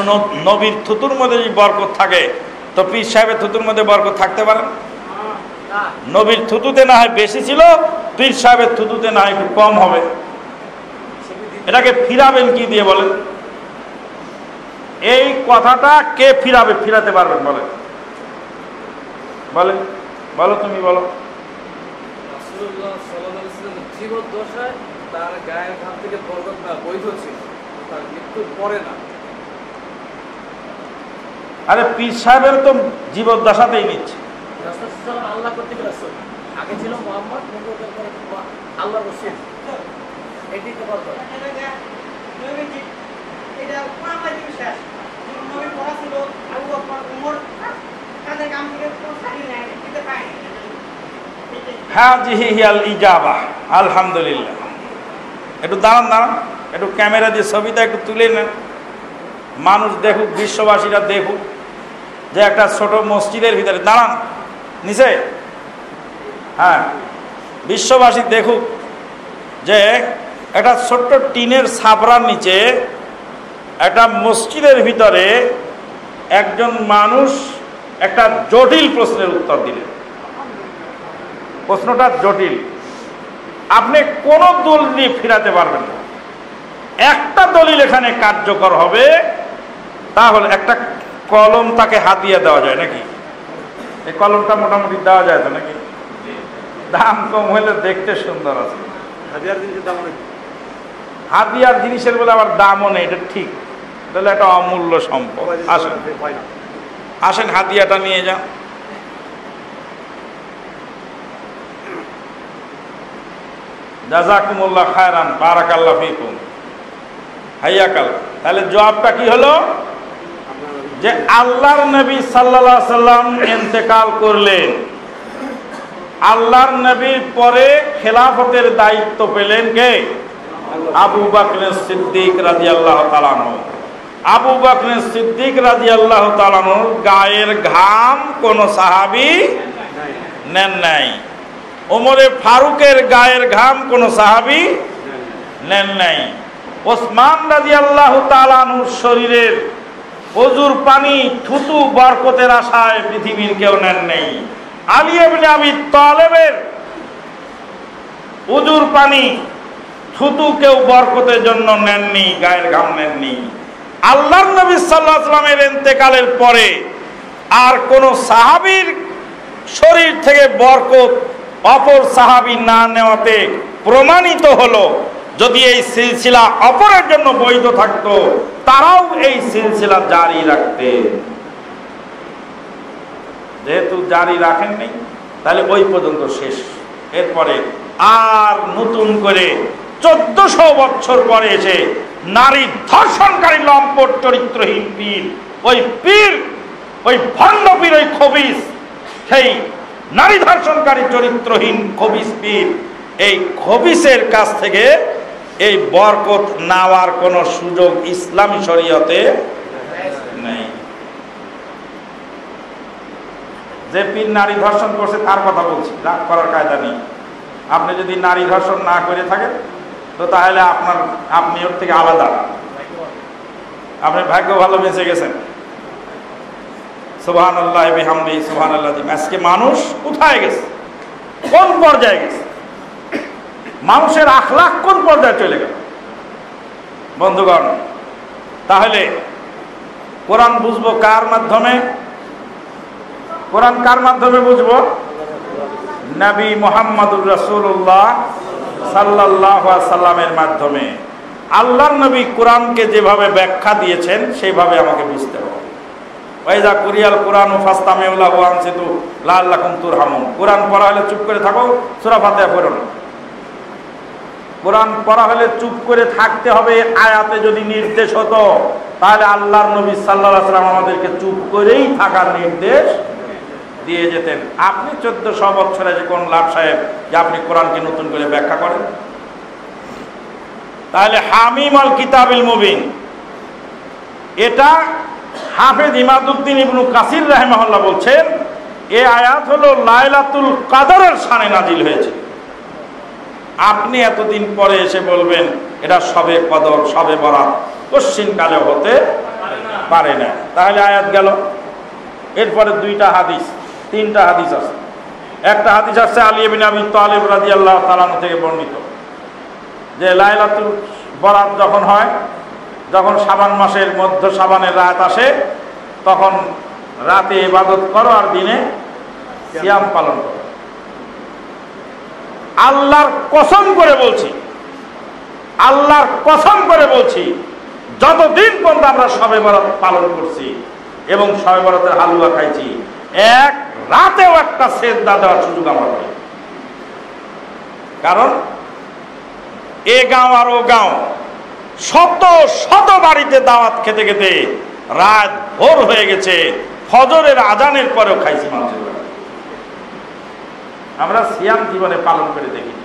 নবীর থুতুর মধ্যে যদি বরকত থাকে তো পীর সাহেবের থুতুর মধ্যে বরকত থাকতে পারে? নবীর থুতুতে না হয় বেশি ছিল, পীর সাহেবের থুতুতে না হয় একটু কম হবে। এটাকে ফিরাবেন কি দিয়ে বলেন? এই কথাটা কে ফিরাবে? ফিরাতে পারবেন বলেন? বলেন, বলো, তুমি বলো। রাসূলুল্লাহ সাল্লাল্লাহু আলাইহি ওয়াসাল্লাম জীবদ্দশায় তার গায়ের ঘাম থেকে বরকত না বৈধ ছিল, তার মৃত্যুর পরে না। আরে পীর সাহেবের তো জীবদ্দশাতেই নিচ্ছে। রাসূল সাল্লাল্লাহু আল্লাহ কর্তৃক রাসূল, আগে ছিল মুহাম্মদ, মুহাম্মদের পরে আল্লাহর রাসূল। এটাই তো বরকত। এটা কোরআনের বিশ্বাস। নবী পড়া ছিল, আবু বকর, ওমর তাদের কাম থেকে কোনো ছাড়ি নাই, দিতে পায়নি। হাজিহি হিয়াল ইজাবা। আলহামদুলিল্লাহ। একটু দাঁড়ান, দাঁড়ান, একটু ক্যামেরা দিয়ে ছবিটা একটু তুলে নেন, মানুষ দেখুক, বিশ্ববাসীরা দেখুক যে একটা ছোট মসজিদের ভিতরে দাঁড়ান নিচে, হ্যাঁ, বিশ্ববাসী দেখুক যে একটা ছোট্ট টিনের ছাপরার নিচে একটা মসজিদের ভিতরে একজন মানুষ একটা জটিল প্রশ্নের উত্তর দিলেন। প্রশ্নটা জটিল, আপনি কোনো দলিল ফিরাতে পারবেন না। একটা দলিল এখানে কার্যকর হবে, তাহলে একটা কলম তাকে হাতিয়ে দেওয়া যায় নাকি? এই কলমটা মোটামুটি দেওয়া যায় তো নাকি? দাম কম হলে দেখতে সুন্দর আছে। হাতিয়ার জিনিসের বলে আবার দামও নেই, এটা ঠিক, তাহলে একটা অমূল্য সম্পদ। আসেন, আসেন, হাতিয়াটা নিয়ে যান। জাযাকুমুল্লাহ খায়রান, বারাকাল্লাহু ফীকুম, হাইয়াকাল্লাহ। তাহলে জবাবটা কি হলো? যে আল্লাহর নবী সাল্লাল্লাহু আলাইহি সাল্লাম ইন্তেকাল করলেন, আল্লাহর নবীর পরে খেলাফতের দায়িত্ব পেলেন কে? আবু বকর সিদ্দিক রাদিয়াল্লাহু তাআলা আনহু। আবু বকর সিদ্দিক রাদিয়াল্লাহু তাআলা আনহুর গায়ের ঘাম কোন সাহাবী নেন নাই। ওমরে ফারুকের গায়ের ঘাম কোন সাহাবী নেন নাই। ওসমান রাদিয়াল্লাহু তাআলা আনহুর শরীরের অজুর পানি, থুতু, বরকতের আশায় পৃথিবীর কেউ নেন নাই। আলী ইবনে আবি তালেবের অজুর পানি, থুতু কেউ বরকতের জন্য নেননি, গায়ের ঘাম নেননি। আল্লাহর নবী সাল্লাল্লাহু আলাইহি ওয়াসাল্লামের ইন্তেকালের পরে আর কোন সাহাবীর শরীর থেকে বরকত অপর সাহাবী না নেওয়াতে প্রমাণিত হলো। যদি এই সিলসিলা অপরের জন্য বৈধ থাকতো, তারাও এই সিলসিলা জারি রাখতে। যেহেতু জারি রাখেননি, তাহলে ওই পর্যন্ত শেষ। এরপরে আর নতুন করে 1400 বছর পরে এসে নারী ধর্ষণকারী লম্পট চরিত্রহীন পীর, ওই পীর, ওই ভণ্ড পীর, ওই খবিস, সেই নারী ধর্ষণকারী চরিত্রহীন খবিস পীর, এই খবিসের কাছ থেকে এই বরকত নেওয়ার কোনো সুযোগ ইসলামী শরীয়তে নেই। যে পীর নারী ধর্ষণ করছে তার কথা বলছি, রাগ করার কায়দা নেই। আপনি যদি নারী ধর্ষণ না করে থাকেন তো তাহলে আপনি ওর থেকে আলাদা, আপনি ভাগ্য ভালো বেঁচে গেছেন। সুবহানাল্লাহি বিহামদিহি সুবহানাল্লাহ। আজকে মানুষ কোথায় গেছে, কোন পর্যায়ে গেছে, মানুষের আখলাক কোন পর্যায়ে চলে গেল বন্ধুগণ। তাহলে কোরআন বুঝবো কার মাধ্যমে? কোরআন কার মাধ্যমে বুঝবো? নবী মুহাম্মদুর রাসূলুল্লাহ সাল্লাল্লাহু আলাইহি সাল্লামের মাধ্যমে। আল্লাহর নবী কোরআনকে যেভাবে ব্যাখ্যা দিয়েছেন সেইভাবে আমাকে বুঝতে হবে। ওয়াইজা কুরিয়াল কুরআনু ফাসতামিউ লাহু ওয়া আনসিতু লাআল্লাকুম তুরহামুন। কোরআন পড়া হলে চুপ করে থাকো, সূরা ফাতিহা পড়ো না। কোরআন পড়া হলে চুপ করে থাকতে হবে, আয়াতে যদি নির্দেশ হতো তাহলে আল্লাহর নবী সাল্লাল্লাহু আলাইহি ওয়াসাল্লাম আমাদেরকে চুপ করেই থাকার নির্দেশ দিয়ে যেতেন। আপনি 1400 বছরে যে কোন লাভ সাহেব যে আপনি কোরআনকে নতুন করে ব্যাখ্যা করেন? তাহলে হামিম আল কিতাবিল মুবিন, এটা হাফেজ ইমাদউদ্দিন ইবনু কাসির রাহিমাহুল্লাহ বলছেন এই আয়াত হলো লাইলাতুল কদরের শানে নাজিল হয়েছে। আপনি এতদিন পরে এসে বলবেন এটা সবে কদর, সবে বরাত, কশ্চিন কালে হতে পারে না। তাহলে আয়াত গেল। এরপরে দুইটা হাদিস, তিনটা হাদিস আছে। একটা হাদিস আসছে আলী ইবনে আবি তালিব রাদিয়াল্লাহু তাআলা আনহু থেকে বর্ণিত যে লাইলাতুল বরাত যখন হয়, যখন শাবান মাসের মধ্য শাবানের রাত আসে, তখন রাতে ইবাদত করো আর দিনে সিয়াম পালন করো। আল্লাহর কসম করে বলছি, আল্লাহর কসম করে বলছি, যতদিন পর্যন্ত আমরা শবে বরাত পালন করছি এবং শবে বরাতের হালুয়া খাইছি, এক রাতেও একটা সেজদা দেওয়ার সুযোগ আমরা পাই। কারণ এ গাঁও আর ও গাঁও শত শত বাড়িতে দাওয়াত খেতে খেতে রাত ভোর হয়ে গেছে, ফজরের আজানের পরেও খাইছি মানুষের বাড়ি। আমরা সিয়াম জীবনে পালন করে দেখিনি।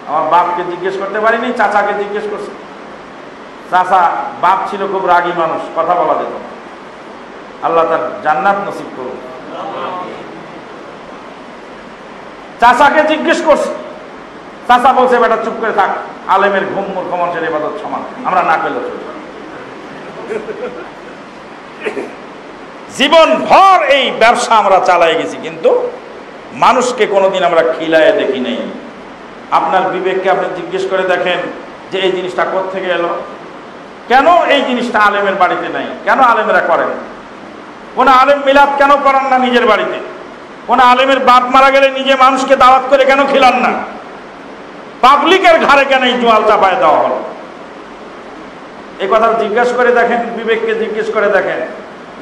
আমার বাপকে জিজ্ঞেস করতে পারিনি, চাচাকে জিজ্ঞেস করছি। চাচা বাপ ছিল খুব রাগী মানুষ, কথা বলা যেত না। আল্লাহ তার জান্নাত নসিব করুন। চাচাকে জিজ্ঞেস করছি, চাচা বলছে বেটা চুপ করে থাক, আলেমের ঘুম মূর্খ মানুষের ইবাদত সমান, আমরা না পেলে চলবে। জীবন ভর এই ব্যবসা আমরা চালাই গেছি, কিন্তু মানুষকে কোনোদিন আমরা খিলায় দেখি নাই। আপনার বিবেককে আপনি জিজ্ঞেস করে দেখেন যে এই জিনিসটা কোত্থেকে এলো, কেন এই জিনিসটা আলেমের বাড়িতে নাই, কেন আলেমেরা করেন? কোন আলেম মিলাদ কেন করান না নিজের বাড়িতে? কোন আলেমের বাপ মারা গেলে নিজে মানুষকে দাওয়াত করে কেন খিলান না? পাবলিকের ঘাড়ে কেন এই জোয়াল চাপায় দেওয়া হলো? এই কথা জিজ্ঞেস করে দেখেন, বিবেককে জিজ্ঞেস করে দেখেন।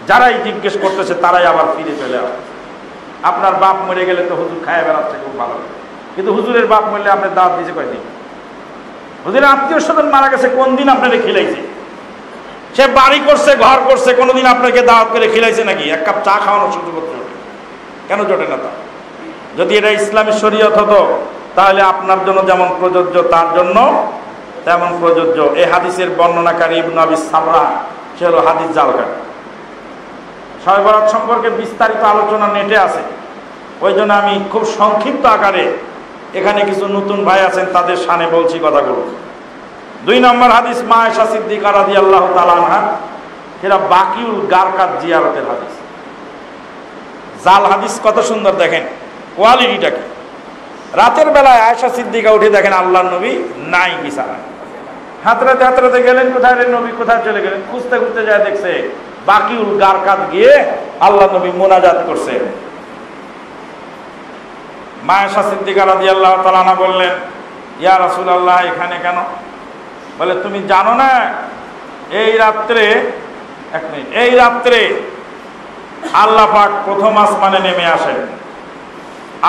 যারাই জিজ্ঞেস করতেছে তারাই আবার ফিরে চলে আসে। আপনার বাপ মরে গেলে তো হুজুর খায় বেড়াচ্ছে, খুব ভালো, কিন্তু হুজুরের বাপ মরলে আপনার দাওয়াত দিয়েছে কয়দিন? হুজুরের আত্মীয় স্বজন মারা গেছে, কোন দিন আপনাকে খিলাইছে? সে বাড়ি করছে, ঘর করছে, কোনোদিন আপনাকে দাওয়াত করে খিলাইছে নাকি? এক কাপ চা খাওয়ানোর সুযোগ জোটে? কেন জোটে না? তা যদি এটা ইসলামী শরীয়ত হতো তাহলে আপনার জন্য যেমন প্রযোজ্য তার জন্য তেমন প্রযোজ্য। এই হাদিসের বর্ণনাকারী ইবনে আবি সাবরা, সে হলো হাদিস জালকারী। শবে বরাত সম্পর্কে বিস্তারিত আলোচনা নেটে আছে, ওই জন্য আমি খুব সংক্ষিপ্ত আকারে এখানে কিছু নতুন ভাই আছেন তাদের শানে বলছি কথাগুলো। 2 নম্বর হাদিস মা আয়েশা সিদ্দিকা রাদিয়াল্লাহু তাআলা আনহা, এরা বাকিউল গারকাত জিয়ারতের হাদিস। জাল হাদিস কত সুন্দর দেখেন, কোয়ালিটিটা কি। রাতের বেলায় আয়েশা সিদ্দিকা উঠে দেখেন আল্লাহর নবী নাই বিছানায়। হাতরাতে হাতরাতে গেলেন, কোথায় রে নবী, কোথায় চলে গেলেন? খুঁজতে খুঁজতে যায় দেখছে বাকিউল গারকাত গিয়ে আল্লাহ নবী মোনাজাত করছে। মা আয়েশা সিদ্দিকা রাদিয়াল্লাহু তাআলা আনহা বললেন, ইয়া রাসূলুল্লাহ এখানে কেন? বলে তুমি জানো না এই রাত্রে, এক মিনিট, এই রাত্রে আল্লাহ পাক প্রথম আসমানে নেমে আসেন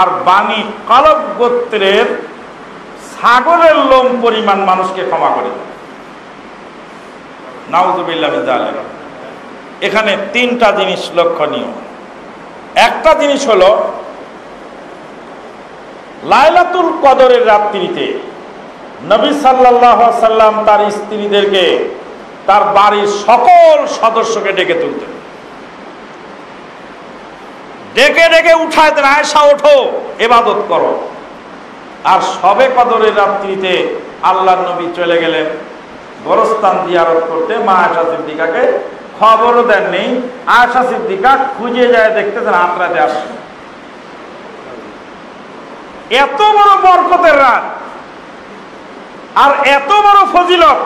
আর বানি কলব গোত্রের ছাগলের লোম পরিমাণ মানুষকে ক্ষমা করে দেন। নাউযুবিল্লাহ মিন যালিক। এখানে 3টা জিনিস লক্ষণীয়। একটা জিনিস হলো লাইলাতুল কদরের রাত্রিতে নবী সাল্লাল্লাহু আলাইহি সাল্লাম তার স্ত্রীদেরকে, তার বাড়ির সকল সদস্যকে ডেকে তুলতেন, ডেকে ডেকে উঠায় দেন, আয়েশা ওঠো ইবাদত করো। আর শবে কদরের রাত্রিতে আল্লাহর নবী চলে গেলেন গোরস্থান জিয়ারত করতে। মা আয়েশা সিদ্দিকাকে খবরও দেননি। আয়েশা সিদ্দিকা খুঁজে যায়, দেখতেছেন হাতরাতে আসে। এত বড় বরকতের রাত আর এত বড় ফজিলত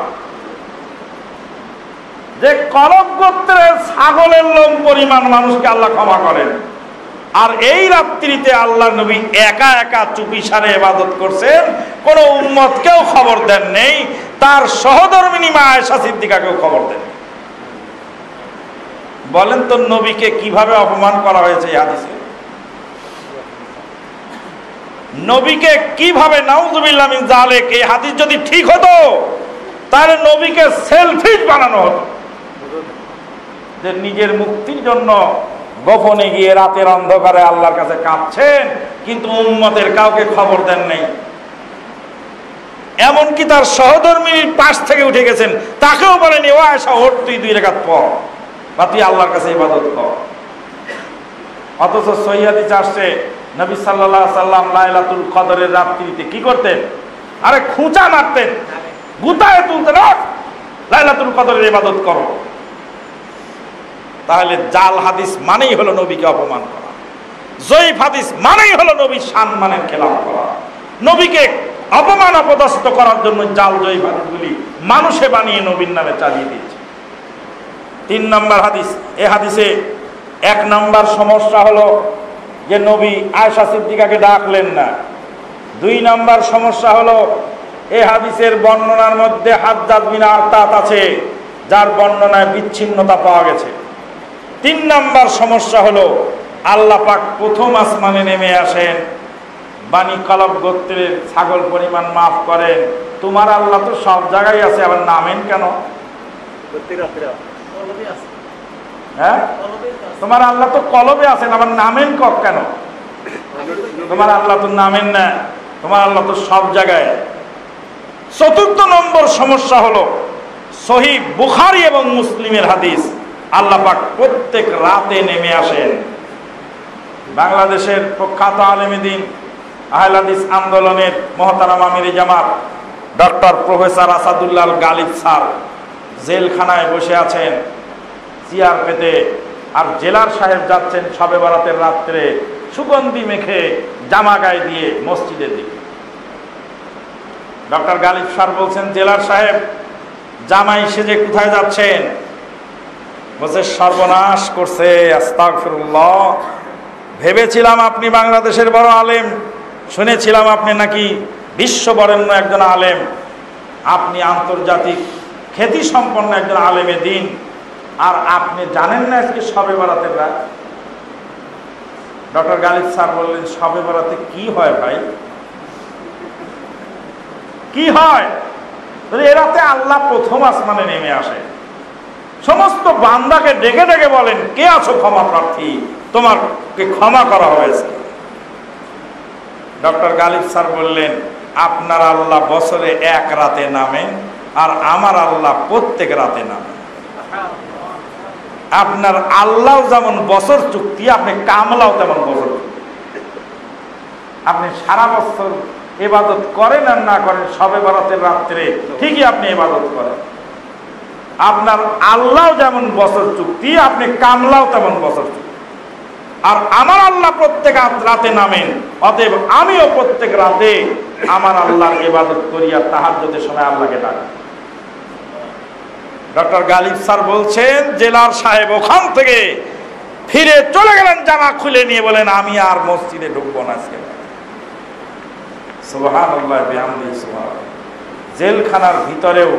যে কলব গোত্রের ছাগলের লোম পরিমাণ মানুষকে আল্লাহ ক্ষমা করেন। আর এই রাত্রিতে আল্লাহ নবী একা একা চুপিসারে ইবাদত করছেন, কোন উম্মতকেও খবর দেন নেই, তার সহধর্মিনী মা আয়েশা সিদ্দিকাকেও খবর দেন। বলেন তো নবীকে কিভাবে অপমান করা হয়েছে এই হাদিসে? নবীকে কিভাবে, নাউযুবিল্লাহ মিন যালিক, এই হাদিস যদি ঠিক হতো তাহলে নবীকে সেলফিশ বানানো হতো, যে নিজের মুক্তির জন্য গোপনে গিয়ে রাতের অন্ধকারে আল্লাহর কাছে কাঁদছেন, কিন্তু উম্মতের কাউকে খবর দেন নাই। এমনকি তার সহধর্মীর পাশ থেকে উঠে গেছেন, তাকেও বলেনি ও আয়েশা ওঠ, তুই 2 রাকাত পড় বা তুই আল্লাহর কাছে ইবাদত কর। অথচ সহিহ হাদিসে আসছে নবী সাল্লাল্লাহু আলাইহি সাল্লাম লাইলাতুল কদরের রাত্রিতে কি করতেন? আরে খুঁচা মারতেন, গুতায় তুলতেন, লাইলাতুল কদরের ইবাদত করো। তাহলে জাল হাদিস মানেই হলো নবীকে অপমান করা, জয়ীফ হাদিস মানেই হলো নবীর সম্মানের খেলাফ করা। নবীকে অপমান অপদস্থ করার জন্য জাল জয়ীফ হাদিসগুলি মানুষে বানিয়ে নবীর নামে চালিয়ে দিয়েছে। 3 নম্বর হাদিস, এই হাদিসে 1 নম্বর সমস্যা হলো যে নবী আয়েশা সিদ্দিকাকে ডাকলেন না। 2 নম্বর সমস্যা হলো এই হাদিসের বর্ণনার মধ্যে হাজ্জাজ বিন আরতাত আছে, যার বর্ণনায় বিচ্ছিন্নতা পাওয়া গেছে। 3 নম্বর সমস্যা হলো আল্লাহ পাক প্রথম আসমানে নেমে আসেন, বানি কলব গোত্রের ছাগল পরিমাণ মাফ করেন। তোমার আল্লাহ তো সব জায়গায় আছে, আবার নামেন কেন? হ্যাঁ, তোমার আল্লাহ তো কলবে আছেন, আবার নামেন কেন? তোমার আল্লাহ তো নামেন না, তোমার আল্লাহ তো সব জায়গায়। 4 নম্বর সমস্যা হলো সহিহ বুখারী এবং মুসলিমের হাদিস, আল্লাহ পাক প্রত্যেক রাতে নেমে আসেন। বাংলাদেশের প্রখ্যাত আলেমে দ্বীন আহলে হাদিস আন্দোলনের মহতারাম আমিরে জামাত doctor professor Asadullah Ghalib sir জেলখানায় বসে আছেন চেয়ার পেতে, আর জেলার সাহেব যাচ্ছেন শবে বরাতের রাত্রে সুগন্ধি মেখে জামা গায়ে দিয়ে মসজিদের দিকে। ডক্টর গালিব স্যার বলছেন, জেলার সাহেব জামাই সেজে কোথায় যাচ্ছেন? বলছে, সর্বনাশ করছে, আস্তাগফিরুল্লাহ, ভেবেছিলাম আপনি বাংলাদেশের বড় আলেম, শুনেছিলাম আপনি নাকি বিশ্ববরেণ্য একজন আলেম, আপনি আন্তর্জাতিক খ্যাতি সম্পন্ন একজন আলেমে দ্বীন, আর আপনি জানেন না আজকে শবে বরাতের রাত? ডক্টর গালিব স্যার বললেন, শবে বরাতে কি হয় ভাই, কি হয়? এ রাতে আল্লাহ প্রথম আসমানে নেমে আসে, সমস্ত বান্দাকে ডেকে ডেকে বলেন, কে আছো ক্ষমা প্রার্থী, তোমাকে ক্ষমা করা হয়েছে। ডক্টর গালিব স্যার বললেন, আপনার আল্লাহ বছরে 1 রাতে নামেন, আর আমার আল্লাহ প্রত্যেক রাতে নামেন। আপনার আল্লাহ যেমন বছর চুক্তি, আপনি কামলাও তেমন বছর চুক্তি। আপনি সারা বছর ইবাদত করেন আর না করেন, শবে বরাতের রাত্রে ঠিকই আপনি ইবাদত করেন। আপনার আল্লাহ যেমন বছর চুক্তি, আপনি কামলাও তেমন বছর চুক্তি। আর আমার আল্লাহ প্রত্যেক রাতে নামেন, অতএব আমিও প্রত্যেক রাতে আমার আল্লাহর ইবাদত করি আর তাহাজ্জুদের সময় আল্লাহকে ডাকি। ডক্টর গালিব স্যার বলছেন, জেলার সাহেব ওখান থেকে ফিরে চলে গেলেন জামা খুলে নিয়ে, বলেন, আমি আর মসজিদে ঢুকবো না আজকে। সুবহানাল্লাহ বিহামদিহি সুবহানাল্লাহ। জেলখানার ভিতরেও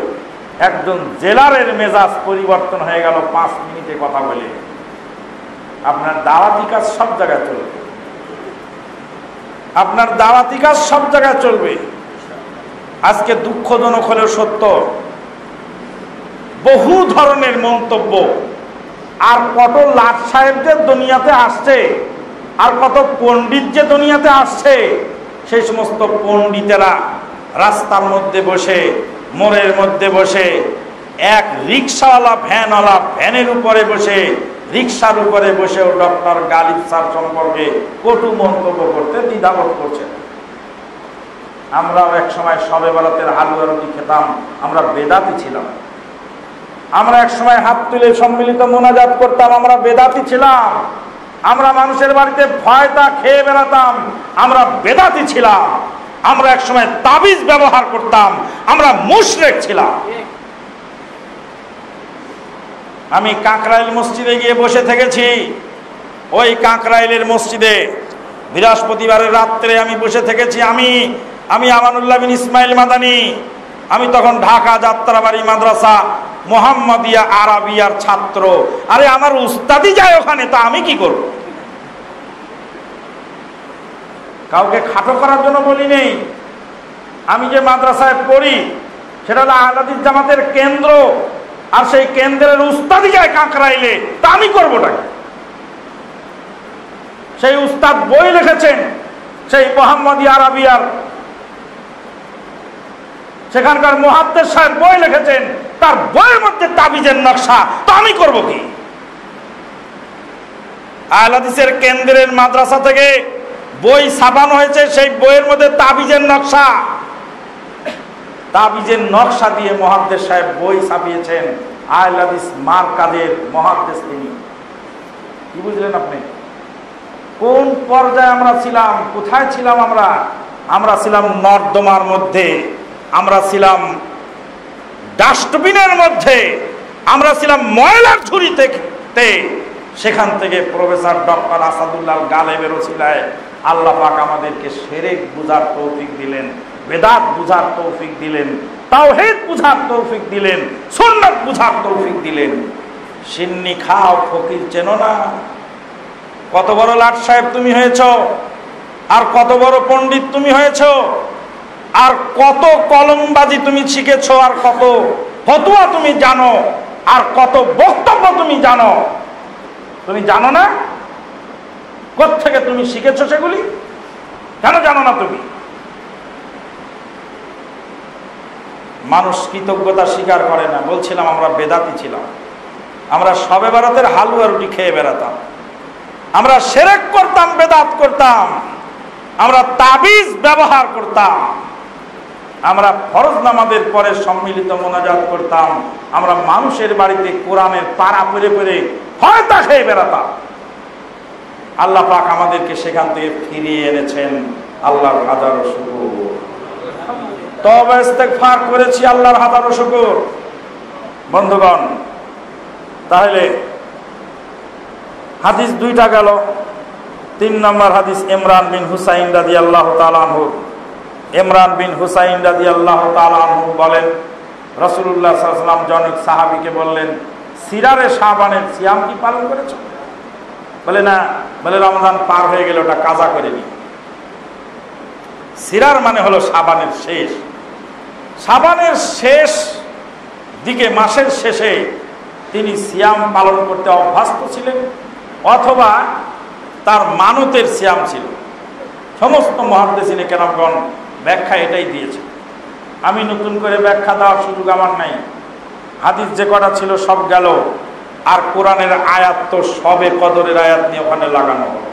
একজন জেলারের মেজাজ পরিবর্তন হয়ে গেল 5 মিনিটে কথা বলে। আপনার দাওয়াতি কাজ সব জায়গায় চলবে, আপনার দাওয়াতি কাজ সব জায়গায় চলবে। আজকে দুঃখজনক হলেও সত্য, বহু ধরনের মন্তব্য, আর কত লাট সাহেব যে দুনিয়াতে আসছে, আর কত পণ্ডিত যে দুনিয়াতে আসছে, সেই সমস্ত পণ্ডিতেরা রাস্তার মধ্যে বসে, মোড়ের মধ্যে বসে, এক রিক্সাওয়ালা ভ্যানওয়ালা ভ্যানের উপরে বসে, রিক্সার উপরে বসেও ডক্টর গালিব স্যার সম্পর্কে কটু মন্তব্য করতে দ্বিধাবোধ করছে। আমরাও এক সময় শবে বরাতের হালুয়া রুটি খেতাম, আমরা বেদাতি ছিলাম। আমরা এক সময় হাত তুলে সম্মিলিত মোনাজাত করতাম, আমরা বেদাতি ছিলাম। আমরা মানুষের বাড়িতে ভয়তা খেয়ে বেড়াতাম, আমরা বেদাতি ছিলাম। আমরা এক সময় তাবিজ ব্যবহার করতাম, আমরা মুশরিক ছিলাম। আমি কাকরাইল মসজিদে গিয়ে বসে থেকেছি। ওই কাকরাইলের মসজিদে বৃহস্পতিবারের রাত্রে আমি বসে থেকেছি। আমি আমানুল্লাহ বিন ইসমাইল মাদানী, আমি তখন ঢাকা যাত্রাবাড়ি মাদ্রাসা মোহাম্মদিয়া আরাবিয়ার ছাত্র। আরে আমার উস্তাদি যায় ওখানে, তা আমি কি করব? কাউকে খাটো করার জন্য বলি নেই। আমি যে মাদ্রাসায় পড়ি সেটা হলো আহলে হাদিস জামাতের কেন্দ্র, আর সেই কেন্দ্রের উস্তাদি যায় কাকরাইলে, তা আমি করবোটা কি? সেই উস্তাদ বই লিখেছেন, সেই মোহাম্মদিয়া আরাবিয়ার সেখানকার মুহাদ্দিস সাহেব বই লিখেছেন, তার বইয়ের মধ্যে তাবিজের নকশা, তো আমি করব কি? আহলে হাদিসের কেন্দ্রের মাদ্রাসা থেকে বই ছাপানো হয়েছে, সেই বইয়ের মধ্যে তাবিজের নকশা, তাবিজের নকশা দিয়ে মুহাদ্দিস সাহেব বই ছাপিয়েছেন। আহলে হাদিস মারকাজের মুহাদ্দিস তিনি। কি বুঝলেন আপনি? কোন পর্যায়ে আমরা ছিলাম, কোথায় ছিলাম আমরা? আমরা ছিলাম নর্দমার মধ্যে, আমরা ছিলাম ডাস্টবিনের মধ্যে, আমরা ছিলাম ময়লার ঝুড়িতে। সেখান থেকে প্রফেসর ডক্টর আসাদুল্লাহ গালেবের ওসিলায় আল্লাহ পাক আমাদেরকে শিরক বুঝার তৌফিক দিলেন, বেদাত বুঝার তৌফিক দিলেন, তাওহীদ বুঝার তৌফিক দিলেন, সুন্নাত বুঝার তৌফিক দিলেন। সিন্নি খাও ফকির চেনো না? কত বড় লাট সাহেব তুমি হয়েছ, আর কত বড় পণ্ডিত তুমি হয়েছ, আর কত কলমবাজি তুমি শিখেছ, আর কত ফতোয়া তুমি জানো, আর কত বক্তব্য তুমি জানো। তুমি জানো না? কোত্থেকে তুমি শিখেছ সেগুলি? কেন জানো না তুমি? মানুষ কৃতজ্ঞতা স্বীকার করে না। বলছিলাম আমরা বেদাতি ছিলাম, আমরা শবে বরাতের হালুয়া রুটি খেয়ে বেড়াতাম, আমরা শিরক করতাম, বেদাত করতাম, আমরা তাবিজ ব্যবহার করতাম, আমরা ফরজ নামাজের পরে সম্মিলিত মোনাজাত করতাম, আমরা মানুষের বাড়িতে কোরআনের পারা পড়ে পড়ে হয়তা খেয়ে বেড়াতাম। আল্লাহ পাক আমাদেরকে সেখান থেকে ফিরিয়ে এনেছেন, আল্লাহর হাজারো শুকর। তওবা ইস্তেগফার করেছি, আল্লাহর হাজারো শুকর। বন্ধুগণ, তাহলে হাদিস দুইটা গেল। 3 নম্বর হাদিস ইমরান বিন হুসাইন রাদিয়াল্লাহু তাআলা আনহু। ইমরান বিন হুসাইন রাদিয়াল্লাহু তাআলা আনহু বলেন, রাসূলুল্লাহ সাল্লাল্লাহু আলাইহি ওয়াসাল্লাম জনক সাহাবীকে বললেন, সিরারে শাবানের সিয়াম কি পালন করেছো? বলে না। বলে রমজান পার হয়ে গেলে ওটা কাজা করে নি। সিরার মানে হলো শাবানের শেষ। শাবানের শেষ দিকে, মাসের শেষে তিনি সিয়াম পালন করতে অভ্যস্ত ছিলেন, অথবা তার মানতের সিয়াম ছিল। সমস্ত মুহাদ্দিসিনে কেরামগণ ব্যাখ্যা এটাই দিয়েছে। আমি নতুন করে ব্যাখ্যা দেওয়ার সুযোগ আমার নাই। হাদিস যে কটা ছিল সব গেল, আর কোরআনের আয়াত তো সবে কদরের আয়াত নিয়ে ওখানে লাগানো হলো।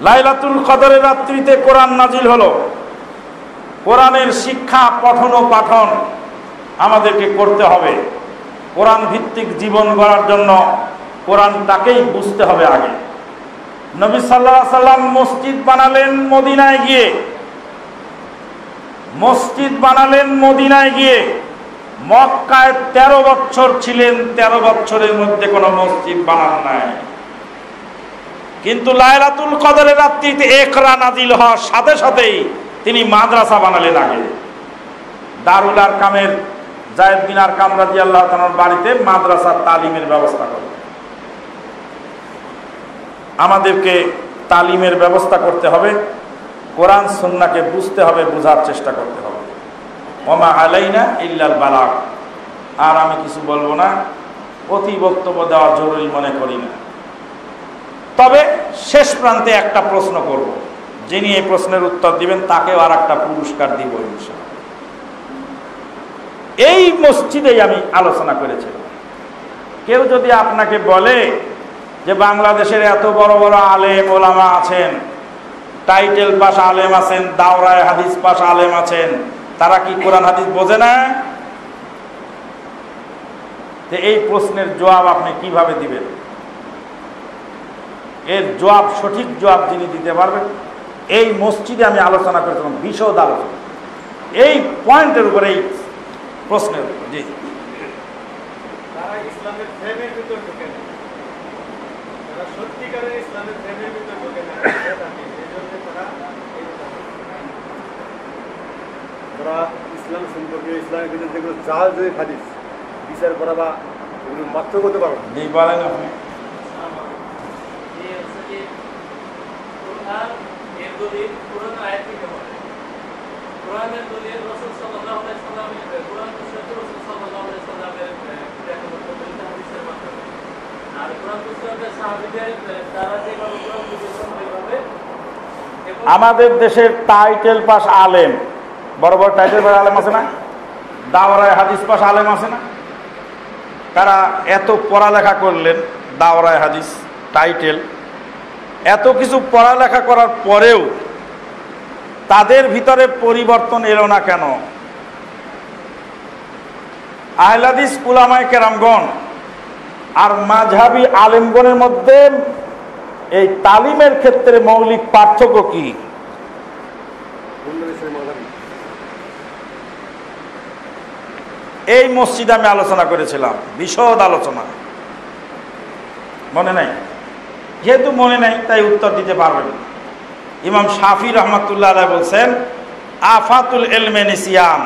লাইলাতুল কদরের রাত্রিতে কোরআন নাজিল হলো। কোরআনের শিক্ষা পঠন ও পাঠন আমাদেরকে করতে হবে। কোরআন ভিত্তিক জীবন গড়ার জন্য কোরআনটাকেই বুঝতে হবে আগে। নবী সাল্লাল্লাহু আলাইহি সাল্লাম মসজিদ বানালেন মদিনায় গিয়ে, মসজিদ বানালেন মদিনায় গিয়ে। মক্কায় 13 বছর ছিলেন, 13 বছরের মধ্যে কোনো মসজিদ বানান নাই। কিন্তু লাইলাতুল কদরের রাত্রিতে ইকরা নাজিল হওয়ার সাথে সাথেই তিনি মাদ্রাসা বানালেন আগে। দারুল আরকামের যায়েদ বিন আরকাম রাদিয়াল্লাহু তাআলার বাড়িতে মাদ্রাসা তালিমের ব্যবস্থা করলেন। আমাদেরকে তালিমের ব্যবস্থা করতে হবে, কোরআন সুন্নাহকে বুঝতে হবে, বোঝার চেষ্টা করতে হবে। ওমা আলাইনা ইল্লাল বালাগ। আর আমি কিছু বলবো না, অতি বক্তব্য দেওয়া জরুরি মনে করি না। তবে শেষ প্রান্তে একটা প্রশ্ন করব, যিনি এই প্রশ্নের উত্তর দিবেন তাকেও আর একটা পুরস্কার দিব ইনশাআল্লাহ। এই মসজিদেই আমি আলোচনা করেছিলাম। কেউ যদি আপনাকে বলে যে বাংলাদেশের এত বড় বড় আলেম ওলামা আছেন, টাইটেল পাস আলেম আছেন, দাওরায়ে হাদিস পাস আলেম আছেন, তারা কি কোরআন হাদিস বোঝে না? যে এই প্রশ্নের জবাব আপনি কিভাবে দিবেন? এর জবাব, সঠিক জবাব যিনি দিতে পারবেন, এই মসজিদে আমি আলোচনা করেছিলাম, বিশদ আলোচনা এই পয়েন্টের উপরে, এই প্রশ্নের উপর। জি, তারা ইসলামের ফ্রেমের ভিতর ঢোকে না, তারা সত্যিকারের ইসলামের ফ্রেমের ভিতর ঢোকে না, তারা ইসলাম সম্পর্কে, ইসলামের ভিতরে যেগুলো জাল জয়ী হাদিস বিচার করা বা এগুলো মাত্র করতে পারবো। জি, বলেন আপনি। আমাদের দেশের টাইটেল পাস আলেম বড় বড় টাইটেল বড় আলেম আছে না, দাওরায় হাদিস পাশ আলেম আছে না, তারা এত পড়ালেখা করলেন, দাওরায় হাদিস টাইটেল, এত কিছু পড়ালেখা করার পরেও তাদের ভিতরে পরিবর্তন এলো না কেন? আহলে হাদিস উলামায়ে কেরামগণ আর মাযহাবী আলেমগণের মধ্যে এই তালিমের ক্ষেত্রে মৌলিক পার্থক্য কি? এই মসজিদে আমি আলোচনা করেছিলাম, বিশদ আলোচনা, মনে নাই? যেহেতু মনে নাই তাই উত্তর দিতে পারবেন। ইমাম শাফি রহমাতুল্লাহ আলাইহি বলছেন, আফাতুল ইলমে নিসিয়ান,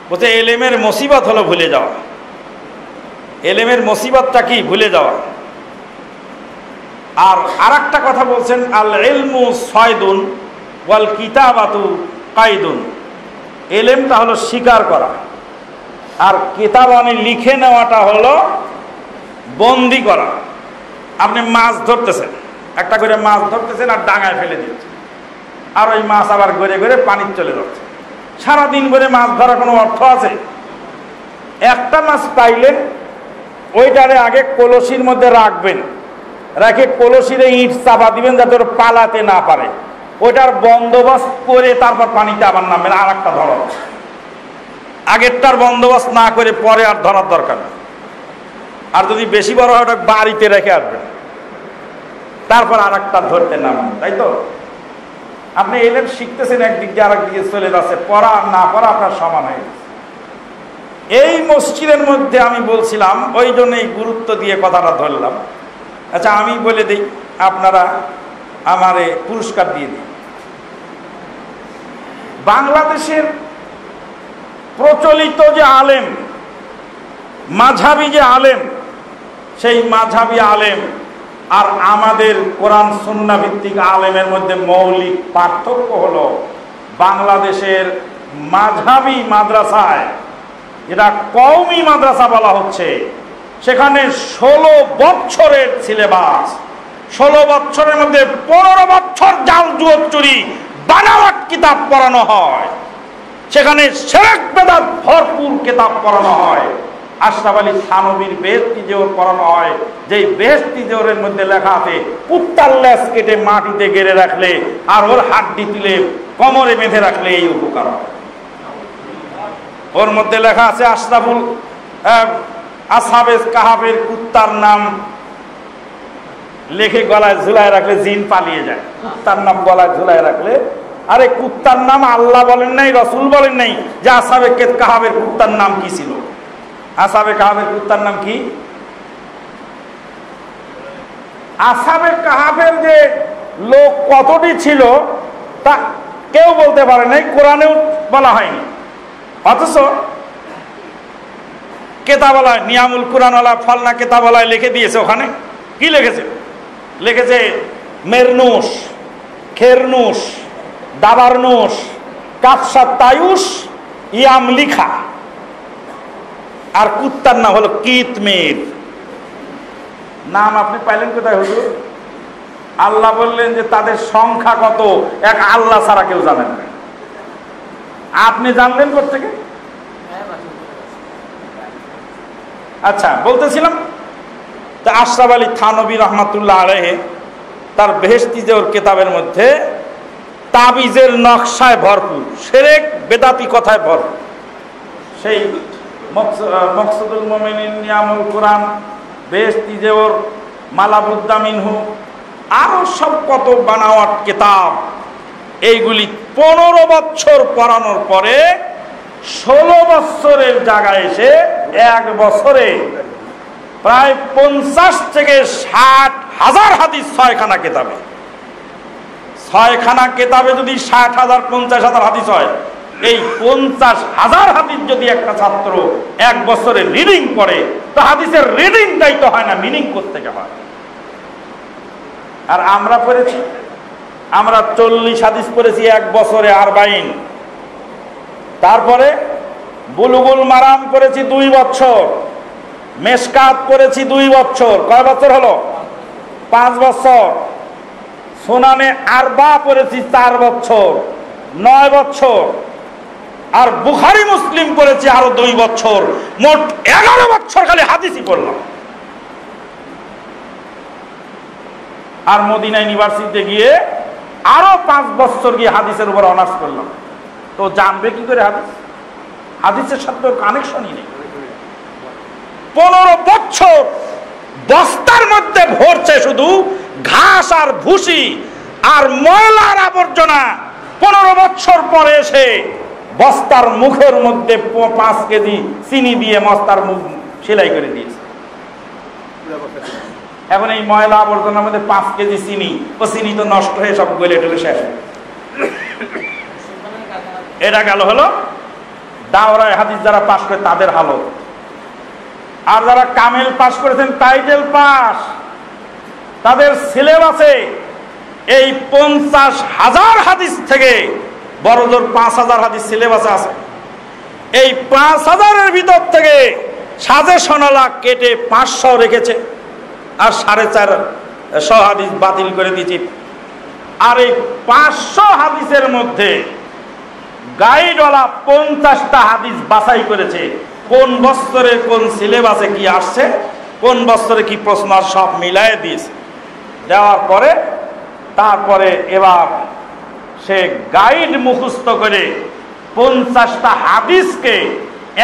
বলতে এলেমের মুসিবত হলো ভুলে যাওয়া। এলেমের মুসিবতটা কি? ভুলে যাওয়া। আর আরেকটা কথা বলছেন, আল ইলমু সাইদুন ওয়াল কিতাবাতু কাইদুন, এলেমটা হলো স্বীকার করা, আর কিতাবানি লিখে নেওয়াটা হলো বন্দি করা। আপনি মাছ ধরতেছেন, একটা করে মাছ ধরতেছেন আর ডাঙায় ফেলে দিচ্ছেন, আর ওই মাছ আবার ঘুরে ঘুরে পানিতে চলে যাচ্ছে। সারাদিন ধরে মাছ ধরার কোনো অর্থ আছে? একটা মাছ পাইলেন, ওইটারে আগে কলসির মধ্যে রাখবেন, রেখে কলসিরে ইট চাপা দিবেন যাতে ওরা পালাতে না পারে, ওইটার বন্দোবস্ত করে তারপর পানিতে আবার নামবেন আর একটা ধরা। আগেরটার বন্দোবস্ত না করে পরে আর ধরার দরকার নেই। আর যদি বেশি বড় হয় ওটা বাড়িতে রেখে আসবেন, তারপর আর একটা ধরতে নামবেন, তাই তো? আপনি এলেম শিখতেছেন, একদিক দিয়ে আরেক দিকে চলে যাচ্ছে, পড়া আর না পড়া আপনার সমান হয়ে গেছে। এই মসজিদের মধ্যে আমি বলছিলাম, ওই জন্যই গুরুত্ব দিয়ে কথাটা ধরলাম। আচ্ছা, আমি বলে দিই, আপনারা আমারে পুরস্কার দিয়ে দিন। বাংলাদেশের প্রচলিত যে আলেম, মাঝহাবি যে আলেম, সেই মাঝহাবি আলেম আর আমাদের কোরআন সুন্নাহ ভিত্তিক আলেমের মধ্যে মৌলিক পার্থক্য হলো, বাংলাদেশের মাঝহাবি মাদ্রাসায়, যেটা কওমি মাদ্রাসা বলা হচ্ছে, সেখানে 16 বছরের সিলেবাস, 16 বছরের মধ্যে 15 বছর জাল জুয়া চুরি বানাওয়াট কিতাব পড়ানো হয়। সেখানে শিরক বেদাত ভরপুর কিতাব পড়ানো হয়। আশরাফ আলী থানভীর বেহেশতি জোহর পড়ানো হয়, যেই বেহেশতি জোহরের মধ্যে লেখা আছে, কুত্তার লেজ কেটে মাটিতে গেড়ে রাখলে আর ওর হাড্ডি তুলে কোমরে বেঁধে রাখলে এই উপকার হয়। ওর মধ্যে লেখা আছে আশরাফুল আসহাবে কাহাফের কুত্তার নাম লিখে গলায় ঝুলায় রাখলে জিন পালিয়ে যায়। কুত্তার নাম গলায় ঝুলায় রাখলে, আরে কুত্তার নাম আল্লাহ বলেন নাই, রসুল বলেন নাই যে আসহাবে কাহাফের কুত্তার নাম কি ছিল। আসহাবে কাহাফের কুত্তার নাম কি? আসহাবে কাহাফের যে লোক কতটি ছিল তা কেউ বলতে পারে নাই, কোরআনেও বলা হয়নি। অথচ কেতাবলায়, নিয়ামুল কুরআনওয়ালা ফলনা কেতাবলায় লিখে দিয়েছে। ওখানে কি লিখেছে? লিখেছে মেরনুস, খেরনুস, দাবারনুস, কাফসাত তায়ুস, ইয়াম লিখা, আর কুত্তার নাম হলো কিতমির। নাম আপনি পাইলেন কোথায় হুজুর? আল্লাহ বললেন যে তাদের সংখ্যা কত, এক আল্লাহ ছাড়া কেউ জানেন না। আপনি জানলেন কোত্থেকে? আচ্ছা, বলতেছিলাম, তা আশরাফ আলী থানভী রহমাতুল্লাহ আলাইহি তার বেহেশতি জোহর কিতাবের মধ্যে তাবিজের নকশায় ভরপুর, শিরক বেদাতি কথায় ভরপুর। সেই মকসুদুল মুমিনিন, নিয়ামুল কুরআন, বেহেশতি জোহর, মালাবুদ্দা মিনহু, আরো সব কত বানাওয়াট কিতাব, এইগুলি 15 বছর পড়ানোর পরে 16 বছরের জায়গায় এসে 1 বছরে প্রায় 50 থেকে 60 হাজার হাদিস 6খানা কেতাবে। 6খানা কেতাবে যদি 60,000 50,000 হাদিস হয়, এই 50,000 হাদিস যদি একটা ছাত্র 1 বছরে রিডিং করে, তো হাদিসের রিডিংটাই তো হয় না, মিনিং করতে হয়। আর আমরা পড়েছি, আমরা 40 হাদিস পড়েছি 1 বছরে 40। তারপরে বুলুগুল মারাম করেছি 2 বছর, মেশকাত করেছি 2 বছর। কয় বছর হলো? 5 বছর। সুনানে আরবা পড়েছি 4 বছর, 9 বছর। আর বুখারী মুসলিম পড়েছি আরো 2 বছর, মোট 11 বছর খালি হাদিসই পড়লাম। আর মদিনা ইউনিভার্সিটিতে গিয়ে আরো 5 বছর গিয়ে হাদিসের উপর অনার্স করলাম। তো জানবে কি করে হাদিস? হাদিসের সাথে কানেকশনই নেই। 15 বছর বস্তার মধ্যে ভরছে শুধু ঘাস আর ভুসি আর ময়লার আবর্জনা। 15 বছর পরে এসে বস্তার মুখের মধ্যে 5 কেজি চিনি দিয়ে বস্তার মুখ সেলাই করে দিয়েছে। এখন এই ময়লা আবর্জনার মধ্যে 5 কেজি চিনি, ও চিনি তো নষ্ট হয়ে সব গলে টলে শেষ। এটা গেল হলো দাওরায়ে হাদিস যারা পাশ করে তাদের হালত। আর যারা কামেল পাশ করেছেন, টাইটেল পাস, তাদের সিলেবাসে এই 50,000 হাদিস থেকে বড়জোর 5,000 হাদিস সিলেবাসে আছে। এই 5,000-এর ভিতর থেকে সাজেশনালা কেটে 500 রেখেছে, আর 450 হাদিস বাতিল করে দিয়েছে। আর এই 500 হাদিসের মধ্যে গাইডওয়ালা 50টা হাদিস বাছাই করেছে, কোন বছরে কোন সিলেবাসে কি আসছে, কোন বছরে কি প্রশ্ন, সব মিলায়ে দিয়েছে। দেওয়ার পরে তারপরে এবার সে গাইড মুখস্থ করে 50টা হাদিসকে